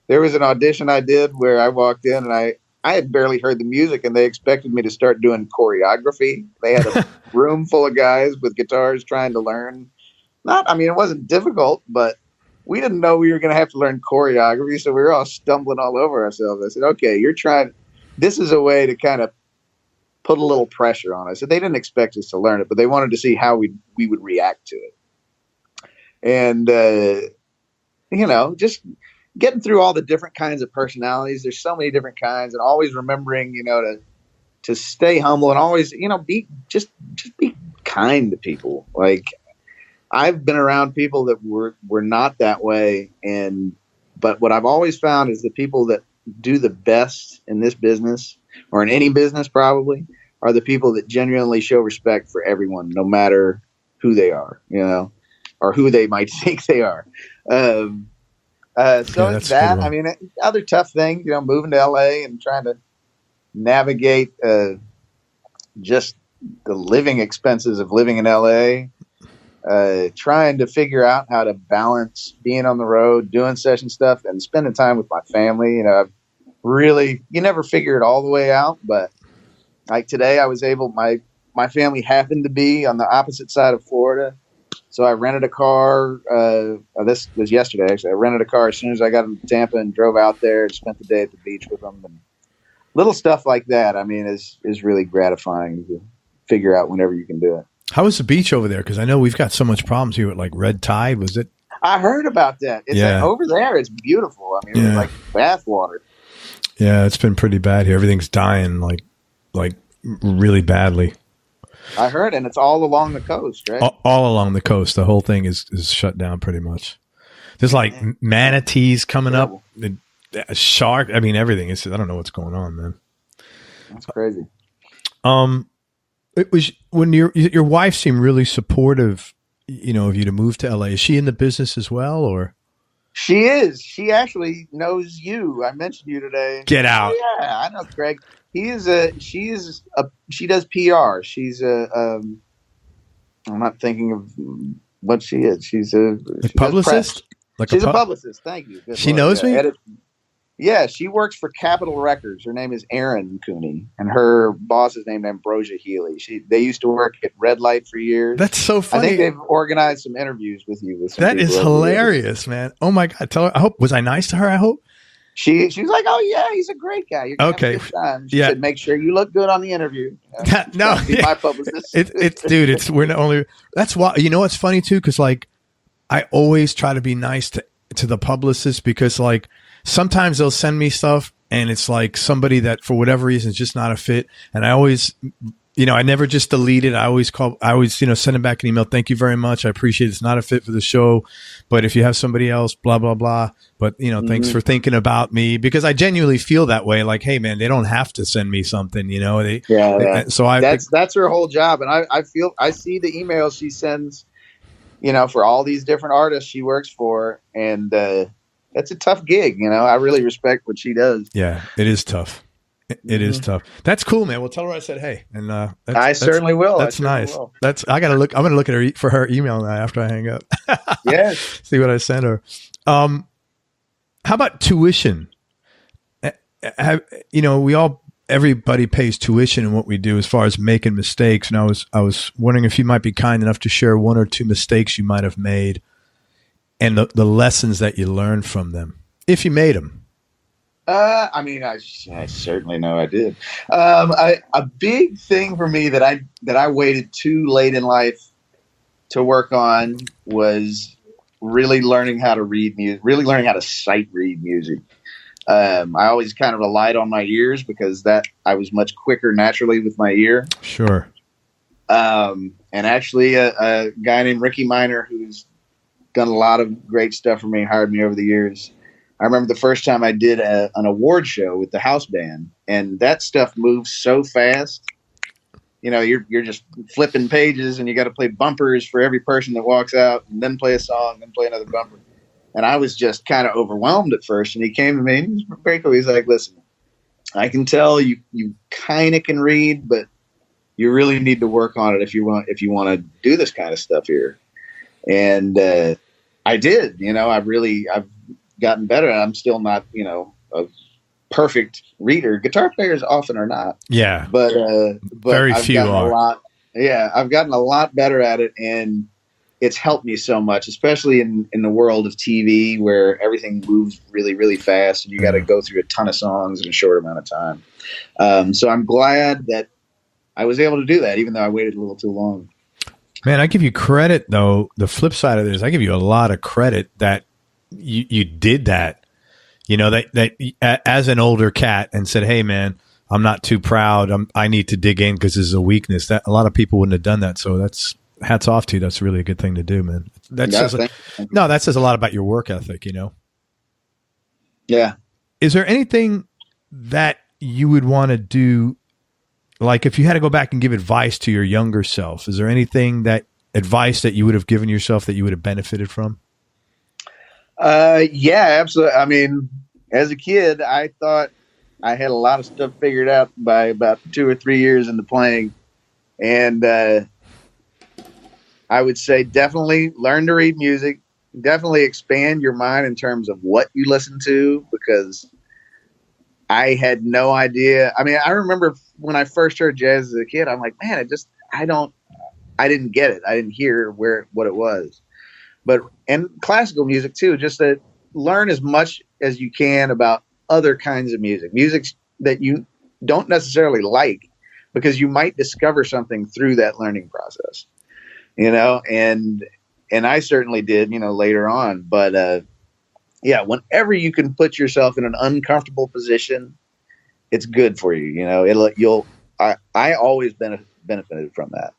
there was an audition I did where I walked in and I had barely heard the music, and they expected me to start doing choreography. They had a room full of guys with guitars trying to learn. It wasn't difficult, but we didn't know we were going to have to learn choreography, so we were all stumbling all over ourselves. I said, okay, this is a way to kind of put a little pressure on us. So they didn't expect us to learn it, but they wanted to see how we would react to it. And, just getting through all the different kinds of personalities. There's so many different kinds, and always remembering, to stay humble and always, be kind to people. Like, I've been around people that were not that way. But what I've always found is the people that do the best in this business, or in any business probably, are the people that genuinely show respect for everyone, no matter who they are, or who they might think they are. So it's that. Other tough things, moving to LA and trying to navigate just the living expenses of living in LA. Trying to figure out how to balance being on the road, doing session stuff, and spending time with my family. You never figure it all the way out, but like today I was able, my family happened to be on the opposite side of Florida. So I rented a car. This was yesterday, actually. I rented a car as soon as I got into Tampa and drove out there and spent the day at the beach with them. And little stuff like that, is really gratifying to figure out whenever you can do it. How was the beach over there? Because I know we've got so much problems here with like red tide. Was it? I heard about that. It's over there. It's beautiful. It was like bath water. Yeah, it's been pretty bad here. Everything's dying like really badly. I heard, and it's all along the coast, right? All along the coast. The whole thing is shut down pretty much. There's like manatees coming up, a shark. Everything. I don't know what's going on, man. That's crazy. It was when your wife seemed really supportive, of you to move to LA. Is she in the business as well, or? She is. She actually knows you. I mentioned you today. Get out. Oh, yeah, I know Greg. She does PR. She's I'm not thinking of what she is. She's a publicist. She's a publicist. Thank you. She knows me. Yeah, she works for Capitol Records. Her name is Errol Cooney, and her boss is named Ambrosia Healy. They used to work at Red Light for years. That's so funny. I think they've organized some interviews with you. That is hilarious, man. Oh my God. Tell her. Was I nice to her? I hope. She was like, "Oh yeah, he's a great guy. You're gonna have a good time." She said, "Make sure you look good on the interview." No, my publicist. We're the only. That's why. What's funny too, because like I always try to be nice to the publicist, because like sometimes they'll send me stuff and it's like somebody that for whatever reason is just not a fit, and I always. I never just delete it. I always send them back an email. Thank you very much. I appreciate it. It's not a fit for the show, but if you have somebody else, blah, blah, blah. But, thanks for thinking about me, because I genuinely feel that way. Like, hey man, they don't have to send me something, So that's her whole job. And I see the emails she sends, for all these different artists she works for. And, that's a tough gig. I really respect what she does. Yeah, it is tough. It is tough. That's cool, man. Well, tell her I said hey, and I certainly will. That's nice. I gotta look. I'm gonna look at her email now after I hang up. Yes. See what I sent her. How about tuition? Everybody pays tuition in what we do as far as making mistakes. And I was wondering if you might be kind enough to share one or two mistakes you might have made, and the lessons that you learned from them, if you made them. I certainly know I did. A big thing for me that I waited too late in life to work on was really learning how to read music, really learning how to sight read music. I always kind of relied on my ears, because I was much quicker naturally with my ear. Sure. And actually a guy named Ricky Minor, who's done a lot of great stuff for me, hired me over the years. I remember the first time I did an award show with the house band, and that stuff moves so fast. You're just flipping pages, and you got to play bumpers for every person that walks out, and then play a song, then play another bumper. And I was just kind of overwhelmed at first. And he came to me, and he was very cool. He's like, "Listen, I can tell you kind of can read, but you really need to work on it if you want to do this kind of stuff here." And I did. I've gotten better. I'm still not, a perfect reader. Guitar players often are not. Yeah. But very I've few gotten are. I've gotten a lot better at it, and it's helped me so much, especially in the world of TV where everything moves really, really fast and you got to go through a ton of songs in a short amount of time. So I'm glad that I was able to do that, even though I waited a little too long. Man, I give you credit, though. The flip side of this, I give you a lot of credit that you did that, that as an older cat and said, hey, man, I'm not too proud. I need to dig in because this is a weakness. That a lot of people wouldn't have done that. So that's hats off to you. That's really a good thing to do, man. That says a lot about your work ethic, Yeah. Is there anything that you would want to do? Like if you had to go back and give advice to your younger self, is there anything advice that you would have given yourself that you would have benefited from? Yeah, absolutely. I mean, as a kid, I thought I had a lot of stuff figured out by about 2 or 3 years into playing. And I would say definitely learn to read music, definitely expand your mind in terms of what you listen to, because I had no idea. I mean, I remember when I first heard jazz as a kid, I'm like, man, I didn't get it. I didn't hear what it was. And classical music too, just that learn as much as you can about other kinds of music that you don't necessarily like, because you might discover something through that learning process, and I certainly did, later on, but, yeah, whenever you can put yourself in an uncomfortable position, it's good for you. I always benefited from that.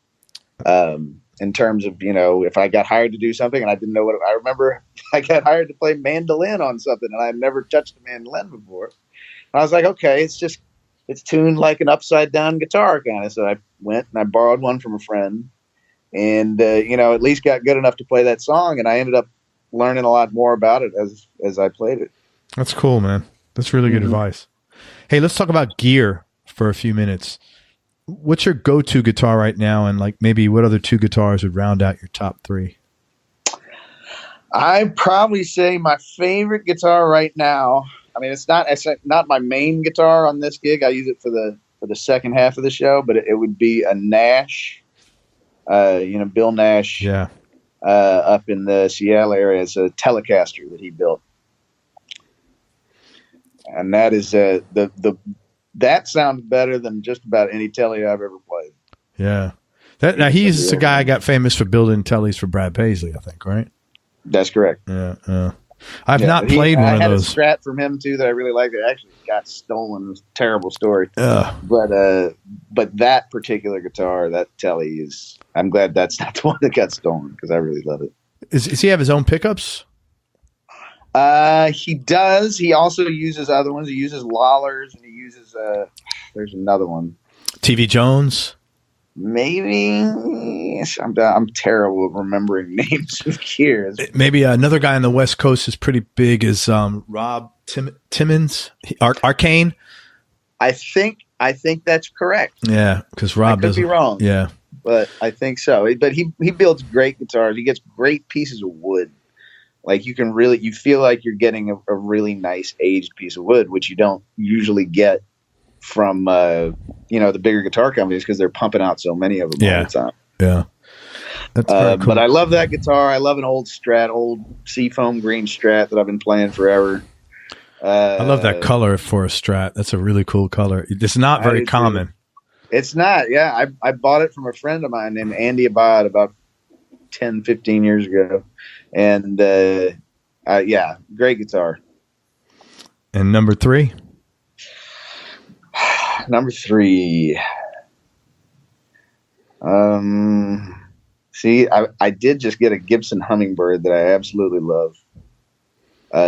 In terms of, if I got hired to do something and I didn't know I remember I got hired to play mandolin on something and I had never touched a mandolin before. And I was like, okay, it's tuned like an upside down guitar kind of. So I went and I borrowed one from a friend and, at least got good enough to play that song. And I ended up learning a lot more about it as I played it. That's cool, man. That's really good advice. Hey, let's talk about gear for a few minutes. What's your go-to guitar right now, and like maybe what other 2 guitars would round out your top 3? I'd probably say my favorite guitar right now. I mean, it's not my main guitar on this gig. I use it for the second half of the show, but it would be a Nash. Bill Nash. Yeah. Up in the Seattle area. It's a Telecaster that he built. And that is that sounds better than just about any Tele I've ever played. Yeah. Now he's the guy I got famous for building Teles for Brad Paisley, I think, right? That's correct. Yeah. I've not played one of those. I had a Strat from him too that I really liked. It actually got stolen. It was a terrible story. But that particular guitar, that Tele I'm glad that's not the one that got stolen, because I really love it. Does he have his own pickups? He does. He also uses other ones. He uses Lalah's, and he uses there's another one. TV Jones. Maybe. I'm terrible at remembering names of gears. Maybe another guy on the West Coast is pretty big is Rob Timmons, Arcane. I think that's correct. Yeah, because Rob could be wrong. Yeah, but I think so. But he builds great guitars. He gets great pieces of wood. Like you feel like you're getting a really nice aged piece of wood, which you don't usually get from the bigger guitar companies, because they're pumping out so many of them all the time. Yeah, that's very cool. But I love that guitar. I love an old Seafoam green Strat that I've been playing forever. I love that color for a Strat. That's a really cool color. It's not very common. It's not. Yeah, I bought it from a friend of mine named Andy Abad about 10, 15 years ago. And great guitar. And number 3? Number 3. See, I did just get a Gibson Hummingbird that I absolutely love.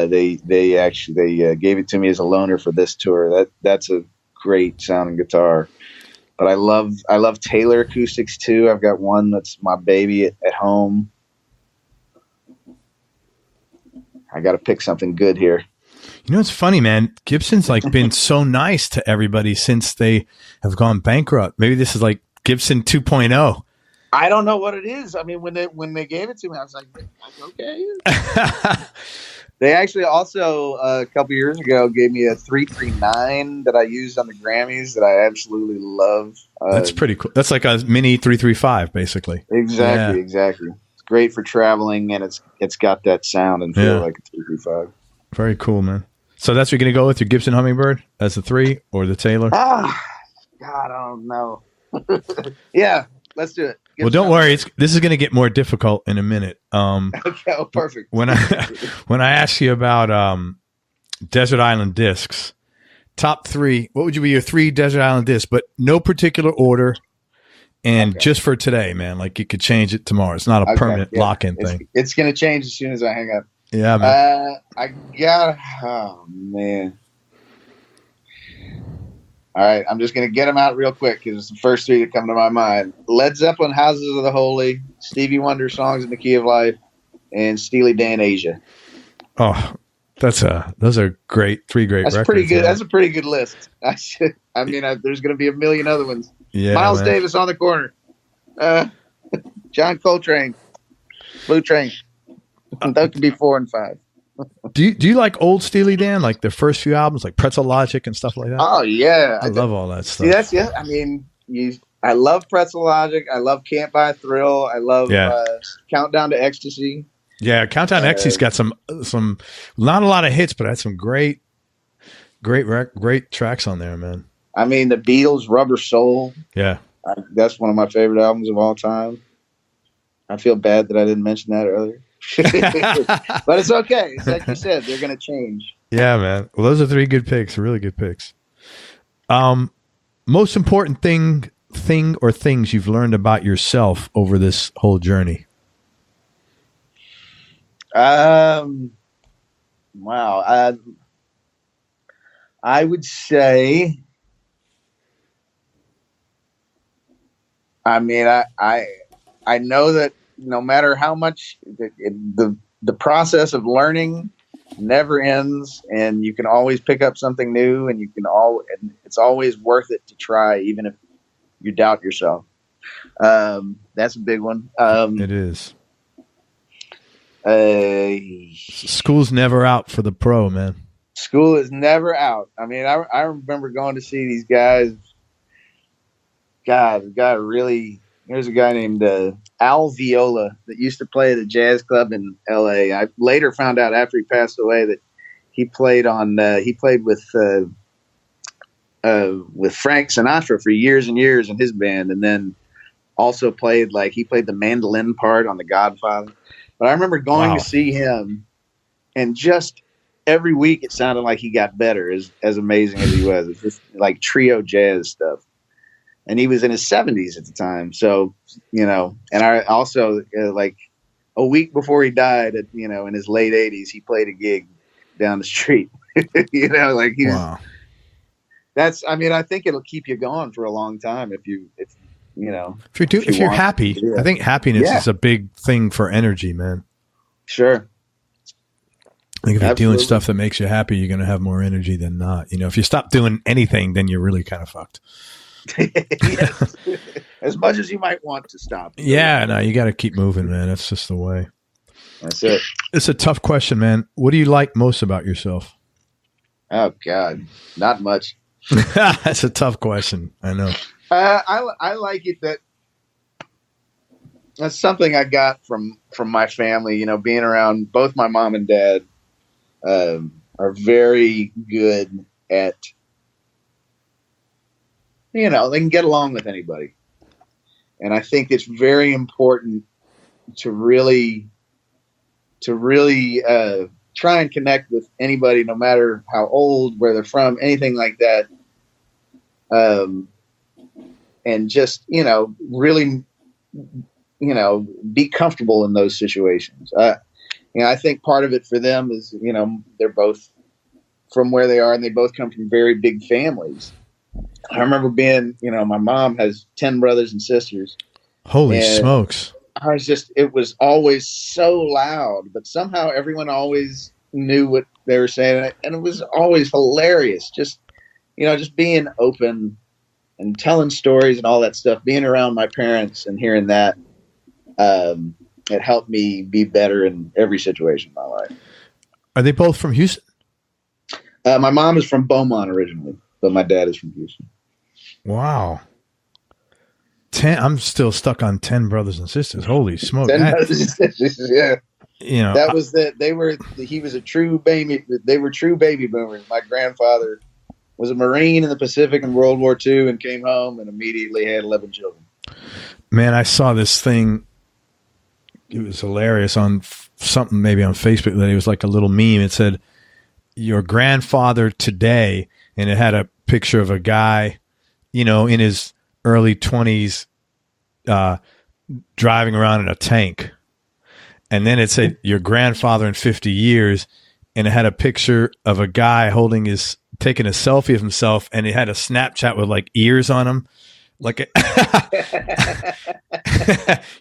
They actually gave it to me as a loaner for this tour. That's a great sounding guitar. But I love Taylor acoustics too. I've got one that's my baby at home. I got to pick something good here. It's funny, man. Gibson's been so nice to everybody since they have gone bankrupt. Maybe this is like Gibson 2.0. I don't know what it is. I mean, when they gave it to me, I was like, okay. They actually also a couple years ago gave me a 339 that I used on the Grammys that I absolutely love. That's pretty cool. That's like a mini 335, basically. Exactly. It's great for traveling, and it's got that sound and feel like a 335. Very cool, man. So that's what you're going to go with, your Gibson Hummingbird as the 3 or the Taylor? God, I don't know. Yeah, let's do it. Well, don't worry. This is going to get more difficult in a minute. Okay, perfect. When I ask you about Desert Island discs, top 3, what would you be your 3 Desert Island discs? But no particular order, and just for today, man. Like you could change it tomorrow. It's not a permanent lock-in thing. It's going to change as soon as I hang up. Yeah, man. Oh man. All right, I'm just going to get them out real quick because it's the first 3 that come to my mind. Led Zeppelin, Houses of the Holy, Stevie Wonder, Songs in the Key of Life, and Steely Dan, Asia. Oh, those are 3 great records. That's pretty good. That's a pretty good list. There's going to be a million other ones. Yeah, Miles Davis on the corner. John Coltrane, Blue Train. That could be 4 and 5. Do you like old Steely Dan, like their first few albums, like Pretzel Logic and stuff like that? Oh yeah, I love all that stuff. See, I love Pretzel Logic. I love Can't Buy a Thrill. I love Countdown to Ecstasy. Yeah, Countdown to Ecstasy's got some not a lot of hits, but had some great tracks on there, man. I mean, the Beatles, Rubber Soul. Yeah, that's one of my favorite albums of all time. I feel bad that I didn't mention that earlier. But it's okay. It's like you said, they're going to change. Yeah, man. Well, those are 3 good picks, really good picks. Most important thing or things you've learned about yourself over this whole journey? Wow. I would say, I know that no matter how much the process of learning never ends, and you can always pick up something new, and and it's always worth it to try, even if you doubt yourself. That's a big one. It is. School's never out for the pro, man. School is never out. I mean, I remember going to see these guys. God, there's a guy named Al Viola that used to play at a jazz club in L.A. I later found out after he passed away that he played with Frank Sinatra for years and years in his band, and then also played the mandolin part on The Godfather. But I remember going to see him, and just every week it sounded like he got better, as amazing as he was. It's just like trio jazz stuff. And he was in his 70s at the time. So, and I also, like a week before he died, in his late 80s, he played a gig down the street. Wow. I think it'll keep you going for a long time if you're happy. I think happiness is a big thing for energy, man. Sure. I think if you're doing stuff that makes you happy, you're going to have more energy than not. If you stop doing anything, then you're really kind of fucked. Yes. As much as you might want to stop. Yeah, no, you got to keep moving, man. That's just the way. That's it. It's a tough question, man. What do you like most about yourself? Oh God, not much. That's a tough question. I know. I like it that's something I got from my family. Being around both my mom and dad are very good at. They can get along with anybody. And I think it's very important to really try and connect with anybody, no matter how old, where they're from, anything like that. And just, really, be comfortable in those situations. I think part of it for them is, they're both from where they are, and they both come from very big families. I remember being, my mom has 10 brothers and sisters. Holy smokes. It was always so loud, but somehow everyone always knew what they were saying. And it was always hilarious. Just being open and telling stories and all that stuff, being around my parents and hearing that, it helped me be better in every situation in my life. Are they both from Houston? My mom is from Beaumont originally, but my dad is from Houston. Wow. 10. I'm still stuck on 10 brothers and sisters. Holy smoke! 10 brothers and sisters, yeah. You know, that was that. He was a true baby. They were true baby boomers. My grandfather was a Marine in the Pacific in World War II and came home and immediately had 11 children. Man, I saw this thing. It was hilarious on something maybe on Facebook. That it was like a little meme. It said, "Your grandfather today," and it had a picture of a guy, you know, in his early 20s, driving around in a tank. And then it said, "Your grandfather in 50 years," and it had a picture of a guy taking a selfie of himself, and it had a Snapchat with like ears on him. Like, you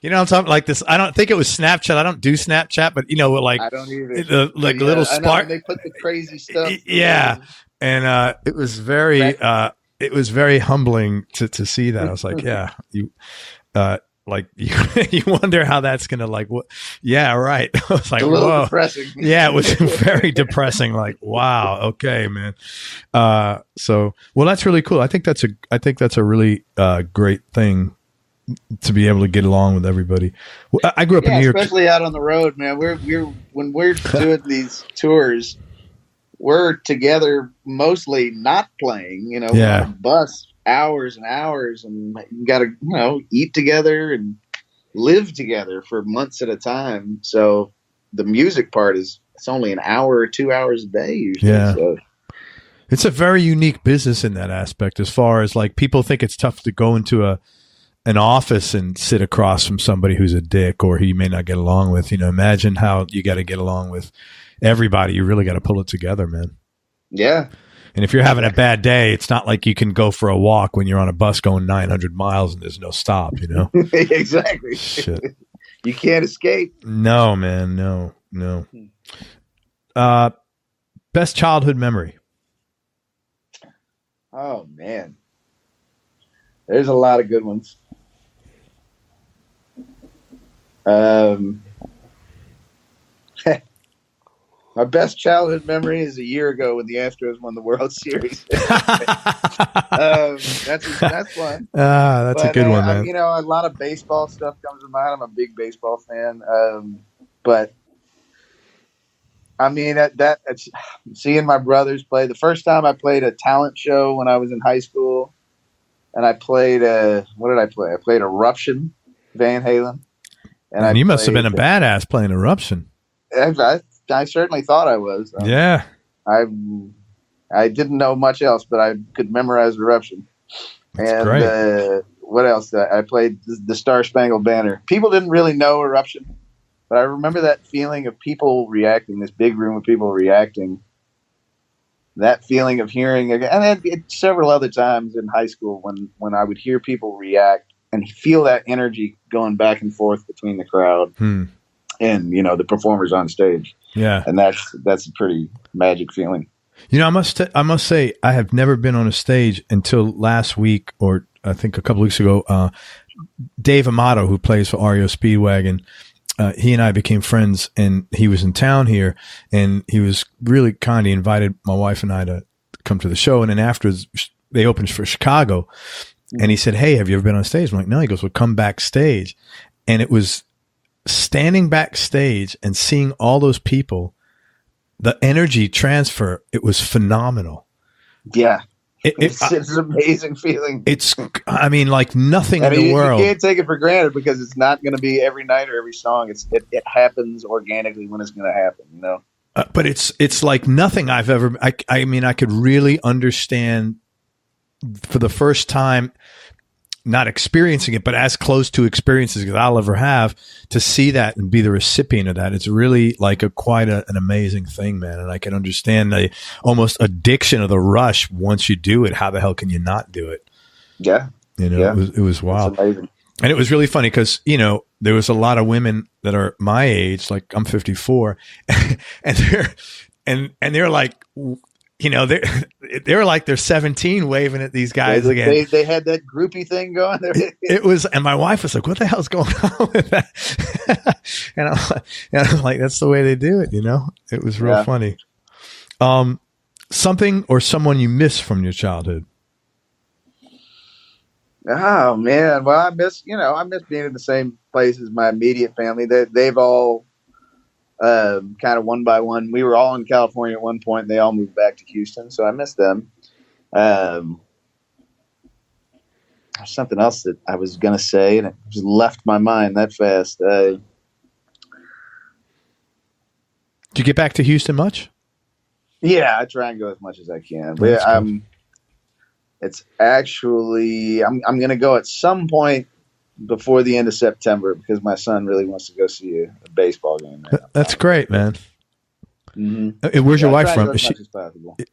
know what I'm talking like this. I don't think it was Snapchat. I don't do Snapchat, but you know, like, I don't either. Like little spark. They put the crazy stuff. Yeah. And it was very humbling to see that. I was like, yeah, you wonder how that's going to like, what? Yeah, right. I was like, a little whoa. depressing. Yeah, it was very depressing. Like, wow. Okay, man. So, well, that's really cool. I think that's a really great thing to be able to get along with everybody. Well, I grew up in New York, especially out on the road, man. When we're doing these tours, we're together mostly not playing, you know, we're on a bus hours and hours, and you got to, you know, eat together and live together for months at a time. So the music part it's only an hour or 2 hours a day usually. Yeah. So. It's a very unique business in that aspect, as far as like people think it's tough to go into an office and sit across from somebody who's a dick or who you may not get along with. You know, imagine how you got to get along with everybody. You really got to pull it together, man. Yeah. And if you're having a bad day, it's not like you can go for a walk when you're on a bus going 900 miles and there's no stop, you know? Exactly. Shit. You can't escape. No, man. No. Best childhood memory. Oh, man. There's a lot of good ones. My best childhood memory is a year ago when the Astros won the World Series. That's fun. That's a good one, man. You know, a lot of baseball stuff comes to mind. I'm a big baseball fan. But I mean, that's seeing my brothers play. The first time I played a talent show when I was in high school, and I played what did I play? I played Eruption, Van Halen. And you must have been a badass playing Eruption. I certainly thought I was. Yeah. I didn't know much else, but I could memorize Eruption. That's great. What else? I played the Star Spangled Banner. People didn't really know Eruption, but I remember that feeling of people reacting, this big room of people reacting, that feeling of hearing, and several other times in high school when I would hear people react and feel that energy going back and forth between the crowd and, you know, the performers on stage. Yeah. And that's a pretty magic feeling. You know, I must say I have never been on a stage until last week, or I think a couple weeks ago. Dave Amato, who plays for REO Speedwagon, he and I became friends, and he was in town here, and he was really kind. He invited my wife and I to come to the show, and then afterwards they opened for Chicago, and he said, "Hey, have you ever been on stage?" I'm like, "No." He goes, "Well, come backstage," and it was standing backstage and seeing all those people, the energy transfer, it was phenomenal. Yeah. It's an amazing feeling. I mean, like nothing in the world. You can't take it for granted because it's not going to be every night or every song. It happens organically when it's going to happen, you know? But it's like nothing I've ever, I mean, I could really understand for the first time, not experiencing it, but as close to experiences as I'll ever have, to see that and be the recipient of that. It's really like quite an amazing thing, man. And I can understand the almost addiction of the rush. Once you do it, how the hell can you not do it? Yeah. You know, it was wild. It's amazing. And it was really funny because, you know, there was a lot of women that are my age, like I'm 54, and they're like, you know, they were like they're 17 waving at these guys again. They had that groupie thing going. It was, and my wife was like, "What the hell's going on with that?" and I'm like, "That's the way they do it." You know, it was real funny. Something or someone you miss from your childhood? Oh man, well I miss being in the same place as my immediate family. They've all kind of one by one. We were all in California at one point, and they all moved back to Houston, so I miss them. Something else that I was gonna say, and it just left my mind that fast. Did you get back to Houston much? Yeah, I try and go as much as I can. But it's actually I'm gonna go at some point before the end of September because my son really wants to go see a baseball game. That's great, man. Mm-hmm. Where's your wife from?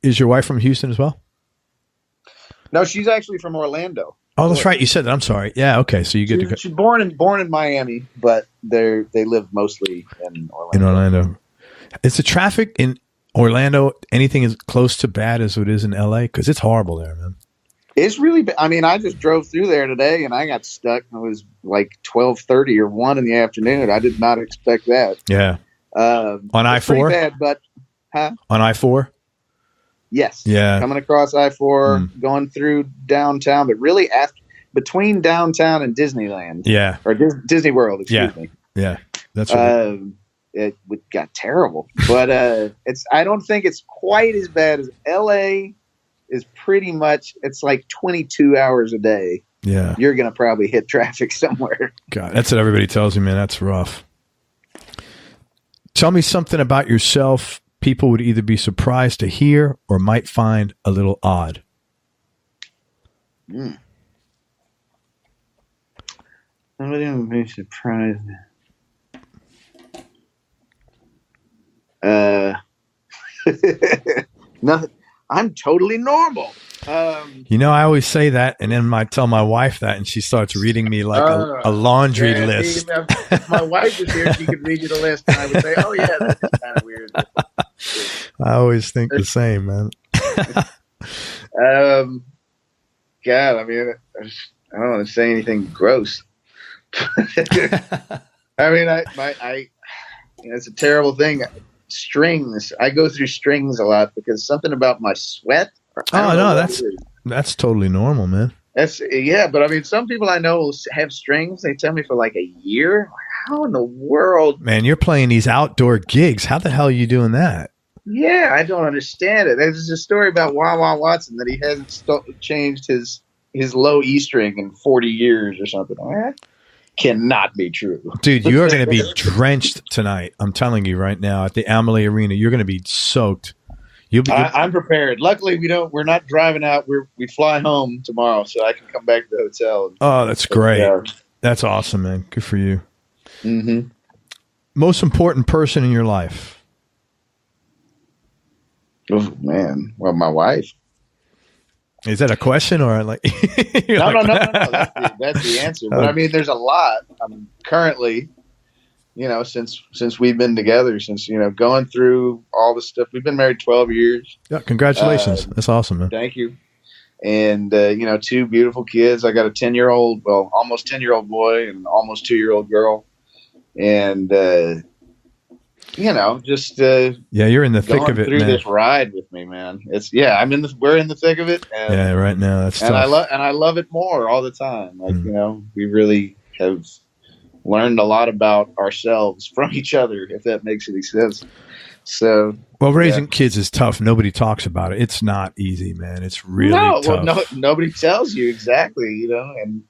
Is your wife from Houston as well? No, she's actually from Orlando. Oh, that's right. You said that. I'm sorry. Yeah. Okay. So you get to go. She's born in Miami, but they live mostly in Orlando. In Orlando. Is the traffic in Orlando anything as close to bad as it is in LA? Because it's horrible there, man. It's really bad. I mean, I just drove through there today and I got stuck. It was like 12:30 or 1 in the afternoon. I did not expect that. Yeah. On I-4? Bad, but on I-4? Yes. Yeah. Coming across I-4, going through downtown, but really between downtown and Disneyland. Yeah. Or Disney World, excuse me. Yeah. That's right. It got terrible. But I don't think it's quite as bad as LA is pretty much, it's like 22 hours a day. Yeah. You're going to probably hit traffic somewhere. God, that's what everybody tells me, man. That's rough. Tell me something about yourself people would either be surprised to hear or might find a little odd. Somebody would be surprised. Nothing. I'm totally normal. You know, I always say that, and then I tell my wife that, and she starts reading me like a laundry list. If my wife was here, she could read you the list, and I would say, "Oh yeah, that's kind of weird." I always think the same, man. God, I mean, I don't want to say anything gross. I mean, it's a terrible thing. Strings. I go through strings a lot because something about my sweat. Oh no, that's totally normal, man. But I mean, some people I know have strings. They tell me for like a year. How in the world, man? You're playing these outdoor gigs. How the hell are you doing that? Yeah, I don't understand it. There's a story about Wah Watson that he hasn't changed his low E string in 40 years or something. That cannot be true, dude. You are going to be drenched tonight. I'm telling you right now at the Amalie Arena. You're going to be soaked. I'm prepared. Luckily, we're not driving out. We fly home tomorrow, so I can come back to the hotel. Oh, that's great. That's awesome, man. Good for you. Mm-hmm. Most important person in your life? Oh man, well, my wife. Is that a question or like? No. That's the answer. But I mean, there's a lot. Currently, since we've been together, since going through all the stuff. We've been married 12 years. Yeah, congratulations. That's awesome, man. Thank you. And 2 beautiful kids. I got a 10-year-old, well, almost 10-year-old boy and almost 2-year-old girl. And just you're in the thick of it, through man. This ride with me, man. We're in the thick of it. And, right now that's tough. I love it more all the time. Like we really have learned a lot about ourselves from each other, if that makes any sense. So, well, raising kids is tough. Nobody talks about it. It's not easy, man. It's really tough. Well, nobody tells you exactly,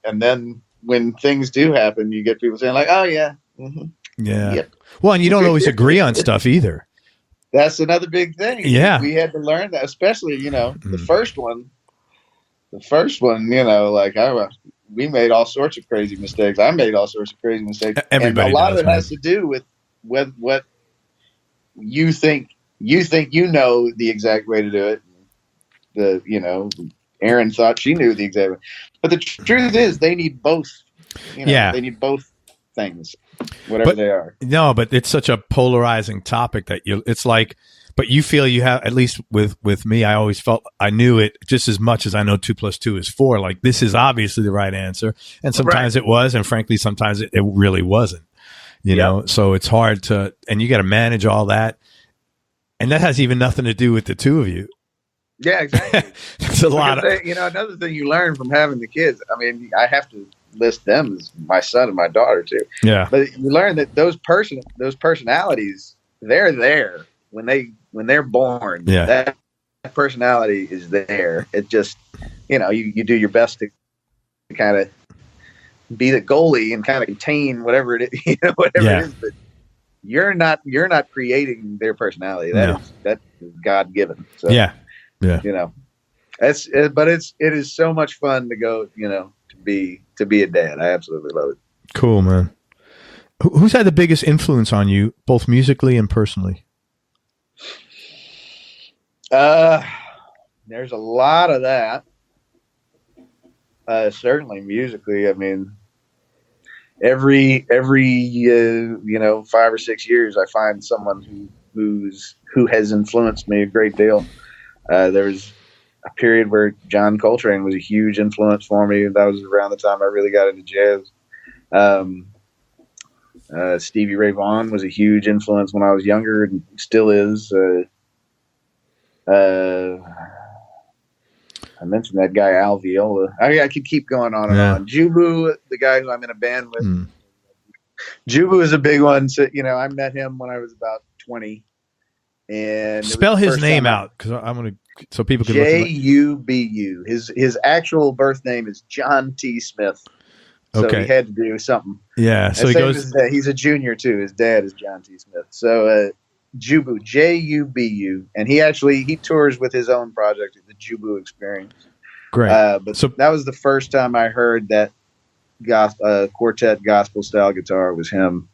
and then when things do happen, you get people saying like, "Oh yeah, mm-hmm. Yeah." Yep. Well, and you don't always agree on stuff either. That's another big thing. Yeah, we had to learn that, especially the first one. The first one, like we made all sorts of crazy mistakes. I made all sorts of crazy mistakes. Everybody and a lot does, of it has to do with what you think the exact way to do it. Aaron thought she knew the exact way. But the truth is they need both. They need both things, whatever they are. No, but it's such a polarizing topic that it's like But you feel you have, at least with me, I always felt I knew it just as much as I know 2 + 2 is 4. Like, this is obviously the right answer. And sometimes it was, and frankly, sometimes it really wasn't, you know? So it's hard to, and you got to manage all that. And that has even nothing to do with the two of you. Yeah, exactly. It's a lot of, another thing you learn from having the kids. I mean, I have to list them as my son and my daughter too. Yeah. But you learn that those personalities, they're there when they're born. Yeah. That personality is there. It just, you do your best to kind of be the goalie and kind of contain whatever it is, it is. But you're not creating their personality. That is God given. So, yeah. But it is so much fun to go, to be a dad. I absolutely love it. Cool, man. Who's had the biggest influence on you, both musically and personally? There's a lot of that. Certainly musically. I mean, every 5 or 6 years, I find someone who has influenced me a great deal. There was a period where John Coltrane was a huge influence for me. That was around the time I really got into jazz. Stevie Ray Vaughan was a huge influence when I was younger and still is. I mentioned that guy Al Viola. I could keep going on and on. Jubu, the guy who I'm in a band with. Jubu is a big one. So, I met him when I was about 20. And spell his name out, because I'm going to, so people can Jubu. His actual birth name is John T. Smith. So he had to do something. Yeah. So he's a junior too. His dad is John T. Smith. So Jubu, Jubu, and he tours with his own project, the Jubu Experience. Great. But that was the first time I heard that quartet gospel style guitar was him,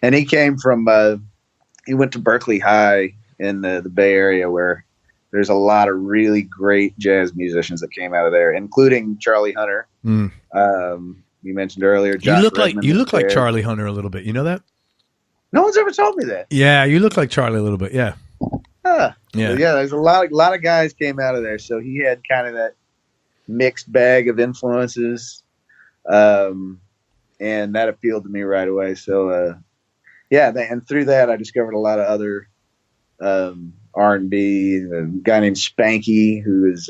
and he came from. He went to Berkeley High in the Bay Area, where there's a lot of really great jazz musicians that came out of there, including Charlie Hunter. You mentioned earlier. You look like Charlie Hunter a little bit. You know that? No one's ever told me that. Yeah, you look like Charlie a little bit. Yeah. Yeah. There's a lot of guys came out of there, so he had kind of that mixed bag of influences, and that appealed to me right away. So, and through that, I discovered a lot of other R&B. A guy named Spanky, who is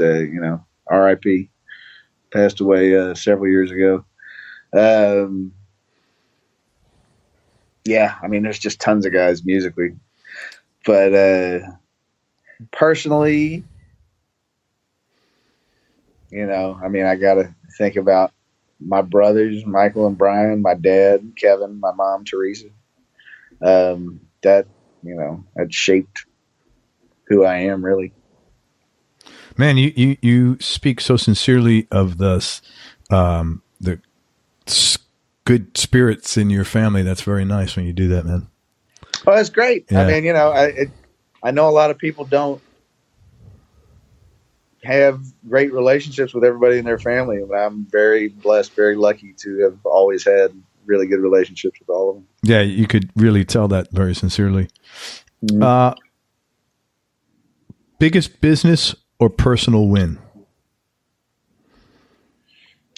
R.I.P. passed away several years ago. I mean, there's just tons of guys musically, but personally, I got to think about my brothers, Michael and Brian, my dad, Kevin, my mom, Teresa. That shaped who I am, really. Man, you speak so sincerely of the good spirits in your family. That's very nice when you do that, man. Oh, that's great. Yeah. I mean, I know a lot of people don't have great relationships with everybody in their family, and I'm very blessed, very lucky to have always had really good relationships with all of them. Yeah, you could really tell that very sincerely. Mm-hmm. Biggest business or personal win?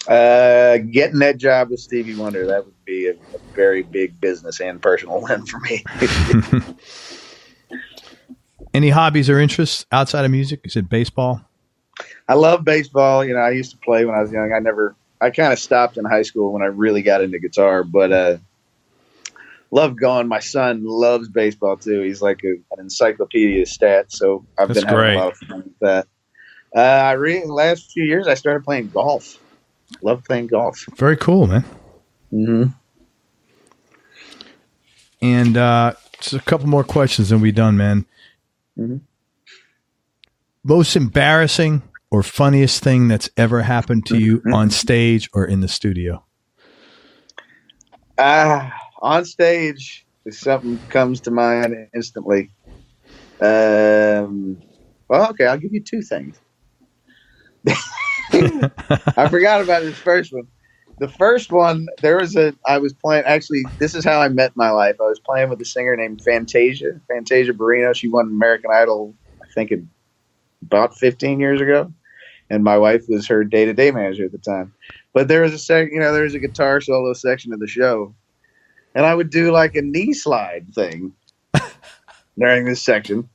Getting that job with Stevie Wonder, that would be a very big business and personal win for me. Any hobbies or interests outside of music? You said baseball. I love baseball. I used to play when I was young. I kind of stopped in high school when I really got into guitar, but loved going. My son loves baseball too. He's like an encyclopedia of stats, so I've been having a lot of fun with that. The last few years, I started playing golf. Love playing golf. Very cool, man. Mm-hmm. And just a couple more questions and we're done, man. Mm-hmm. Most embarrassing or funniest thing that's ever happened to you on stage or in the studio? On stage, if something comes to mind instantly. Well, okay, I'll give you two things. I forgot about this first one. The first one, I was playing, actually, this is how I met my life. I was playing with a singer named Fantasia Barrino. She won American Idol, I think, about 15 years ago. And my wife was her day-to-day manager at the time. But there was there was a guitar solo section of the show. And I would do like a knee slide thing during this section.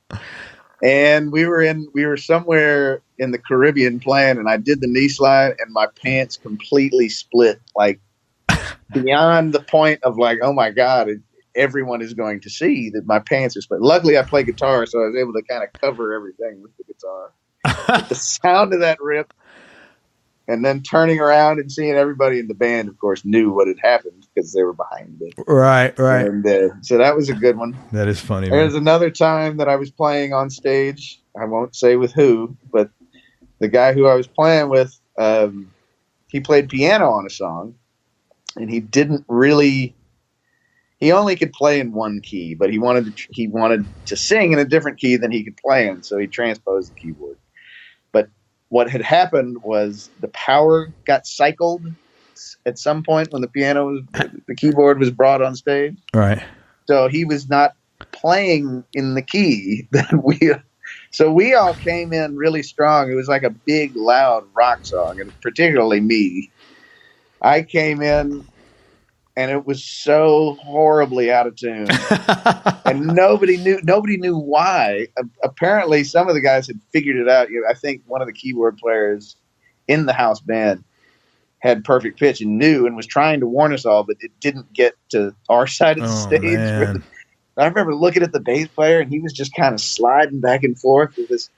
And we were somewhere in the Caribbean playing, and I did the knee slide, and my pants completely split, like beyond the point of like, oh my God, everyone is going to see that my pants are split. Luckily, I play guitar, so I was able to kind of cover everything with the guitar. But the sound of that rip, and then turning around and seeing everybody in the band, of course, knew what had happened because they were behind it. Right. And so that was a good one. That is funny. There's another time that I was playing on stage. I won't say with who, but the guy who I was playing with, he played piano on a song, and he only could play in one key, but he wanted to sing in a different key than he could play in, so he transposed the keyboard. But what had happened was the power got cycled at some point when the keyboard was brought on stage. Right. So he was not playing in the key that so we all came in really strong. It was like a big, loud rock song, and particularly me. I came in, and it was so horribly out of tune, and nobody knew why. Apparently, some of the guys had figured it out. I think one of the keyboard players in the house band had perfect pitch and knew and was trying to warn us all, but it didn't get to our side of the stage. I remember looking at the bass player, and he was just kind of sliding back and forth with this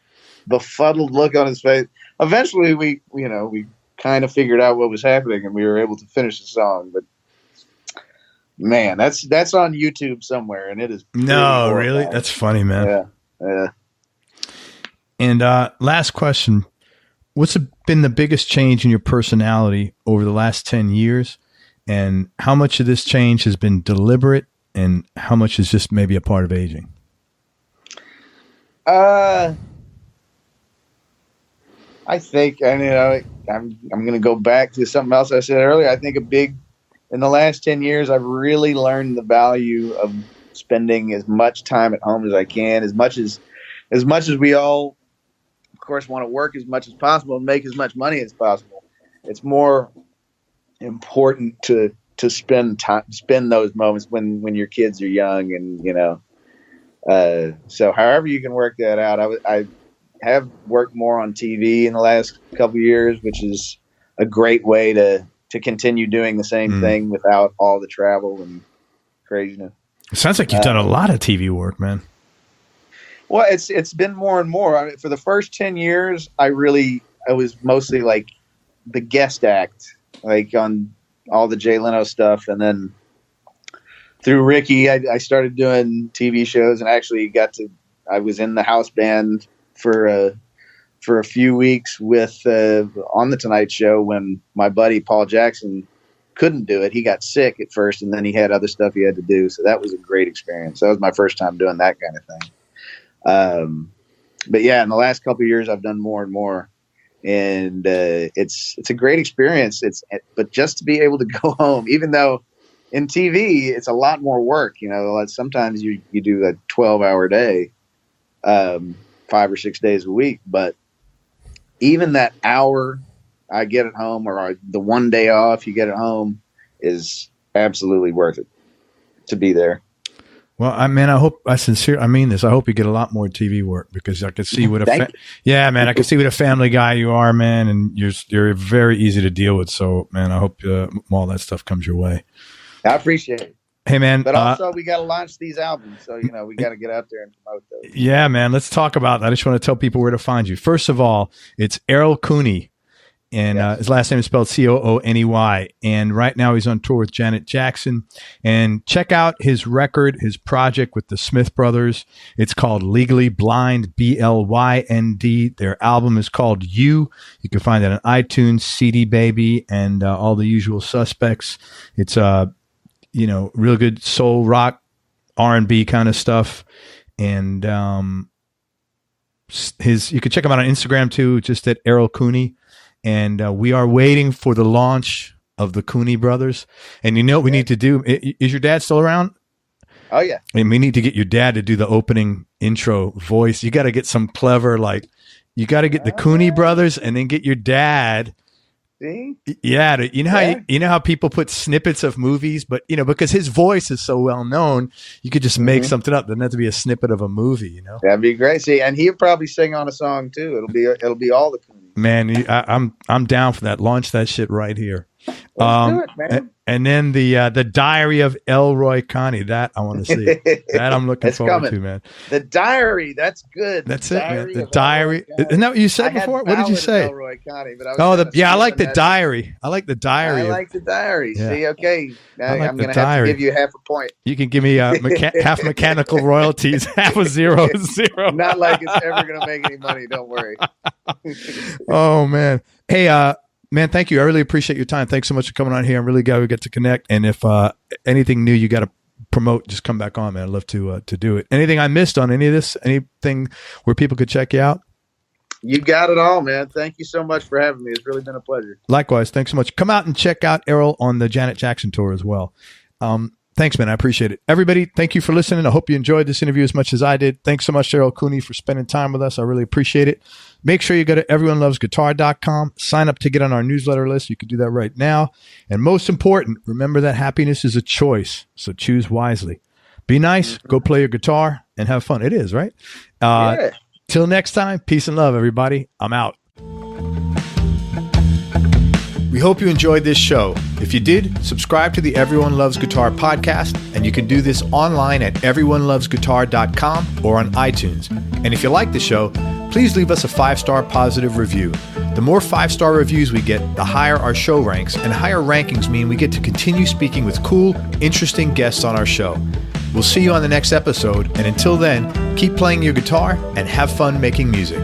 befuddled look on his face. Eventually, we kind of figured out what was happening, and we were able to finish the song. But man, that's on YouTube somewhere, and it is really. That's funny, man. Yeah. And last question: what's been the biggest change in your personality over the last 10 years, and how much of this change has been deliberate, and how much is just maybe a part of aging? I think, I'm going to go back to something else I said earlier. I think in the last 10 years, I've really learned the value of spending as much time at home as I can, as much as we all, of course, want to work as much as possible and make as much money as possible. It's more important to spend those moments when your kids are young, and so however you can work that out. I have worked more on TV in the last couple of years, which is a great way to continue doing the same thing without all the travel and craziness. It sounds like you've done a lot of TV work, man. Well, it's been more and more. I mean, for the first 10 years, I was mostly like the guest act, like on all the Jay Leno stuff, and then through Ricky, I started doing TV shows, and actually I was in the house band for a few weeks with on the Tonight Show when my buddy Paul Jackson couldn't do it. He got sick at first, and then he had other stuff he had to do, so that was a great experience. That was my first time doing that kind of thing. But yeah, in the last couple of years, I've done more and more. And it's a great experience. But just to be able to go home, even though in TV it's a lot more work. Sometimes you do a 12-hour day, 5 or 6 days a week. But even that hour I get at home, or the one day off you get at home, is absolutely worth it to be there. Well, I mean this. I hope you get a lot more TV work, because I could see what I can see what a family guy you are, man, and you're very easy to deal with. So, man, I hope all that stuff comes your way. I appreciate it. Hey, man. But also, we got to launch these albums, so we got to get out there and promote those. Yeah, man. Let's talk about that. I just want to tell people where to find you. First of all, it's Errol Cooney. And his last name is spelled Cooney. And right now he's on tour with Janet Jackson. And check out his record, his project with the Smith Brothers. It's called Legally Blind, BLYND. Their album is called You. You can find that on iTunes, CD Baby, and all the usual suspects. It's real good soul, rock, R&B kind of stuff. And you can check him out on Instagram too, just at Errol Cooney. And we are waiting for the launch of the Cooney brothers. And you know what we need to do? Is your dad still around? Oh, yeah. And we need to get your dad to do the opening intro voice. You got to get some clever, like, you got to get the Cooney brothers and then get your dad. See? Yeah. You know how people put snippets of movies, but, you know, because his voice is so well known, you could just make something up. Doesn't have to be a snippet of a movie, you know? That'd be great. See, and he'll probably sing on a song too. It'll be all the Cooney. Man, I'm down for that. Launch that shit right here. Let's do it, man. And then the Diary of Elroy Connie. That I want to see. That I'm looking forward to, man. The Diary. That's good. That's it, man. The Diary. Isn't that what you said before? What did you say? Elroy Connie, but I like the Diary. I like the Diary. I like the Diary. Yeah. See, okay. Now I'm going to have to give you half a point. You can give me half mechanical royalties, half a zero. Not like it's ever going to make any money. Don't worry. Oh, man. Hey, man, thank you. I really appreciate your time. Thanks so much for coming on here. I'm really glad we get to connect. And if anything new you got to promote, just come back on, man. I'd love to do it. Anything I missed on any of this? Anything where people could check you out? You got it all, man. Thank you so much for having me. It's really been a pleasure. Likewise. Thanks so much. Come out and check out Errol on the Janet Jackson tour as well. Thanks, man. I appreciate it. Everybody, thank you for listening. I hope you enjoyed this interview as much as I did. Thanks so much, Errol Cooney, for spending time with us. I really appreciate it. Make sure you go to everyonelovesguitar.com. Sign up to get on our newsletter list. You can do that right now. And most important, remember that happiness is a choice, so choose wisely. Be nice, go play your guitar, and have fun. It is, right? Till next time, peace and love, everybody. I'm out. We hope you enjoyed this show. If you did, subscribe to the Everyone Loves Guitar podcast, and you can do this online at everyonelovesguitar.com or on iTunes. And if you like the show, please leave us a 5-star positive review. The more 5-star reviews we get, the higher our show ranks, and higher rankings mean we get to continue speaking with cool, interesting guests on our show. We'll see you on the next episode, and until then, keep playing your guitar and have fun making music.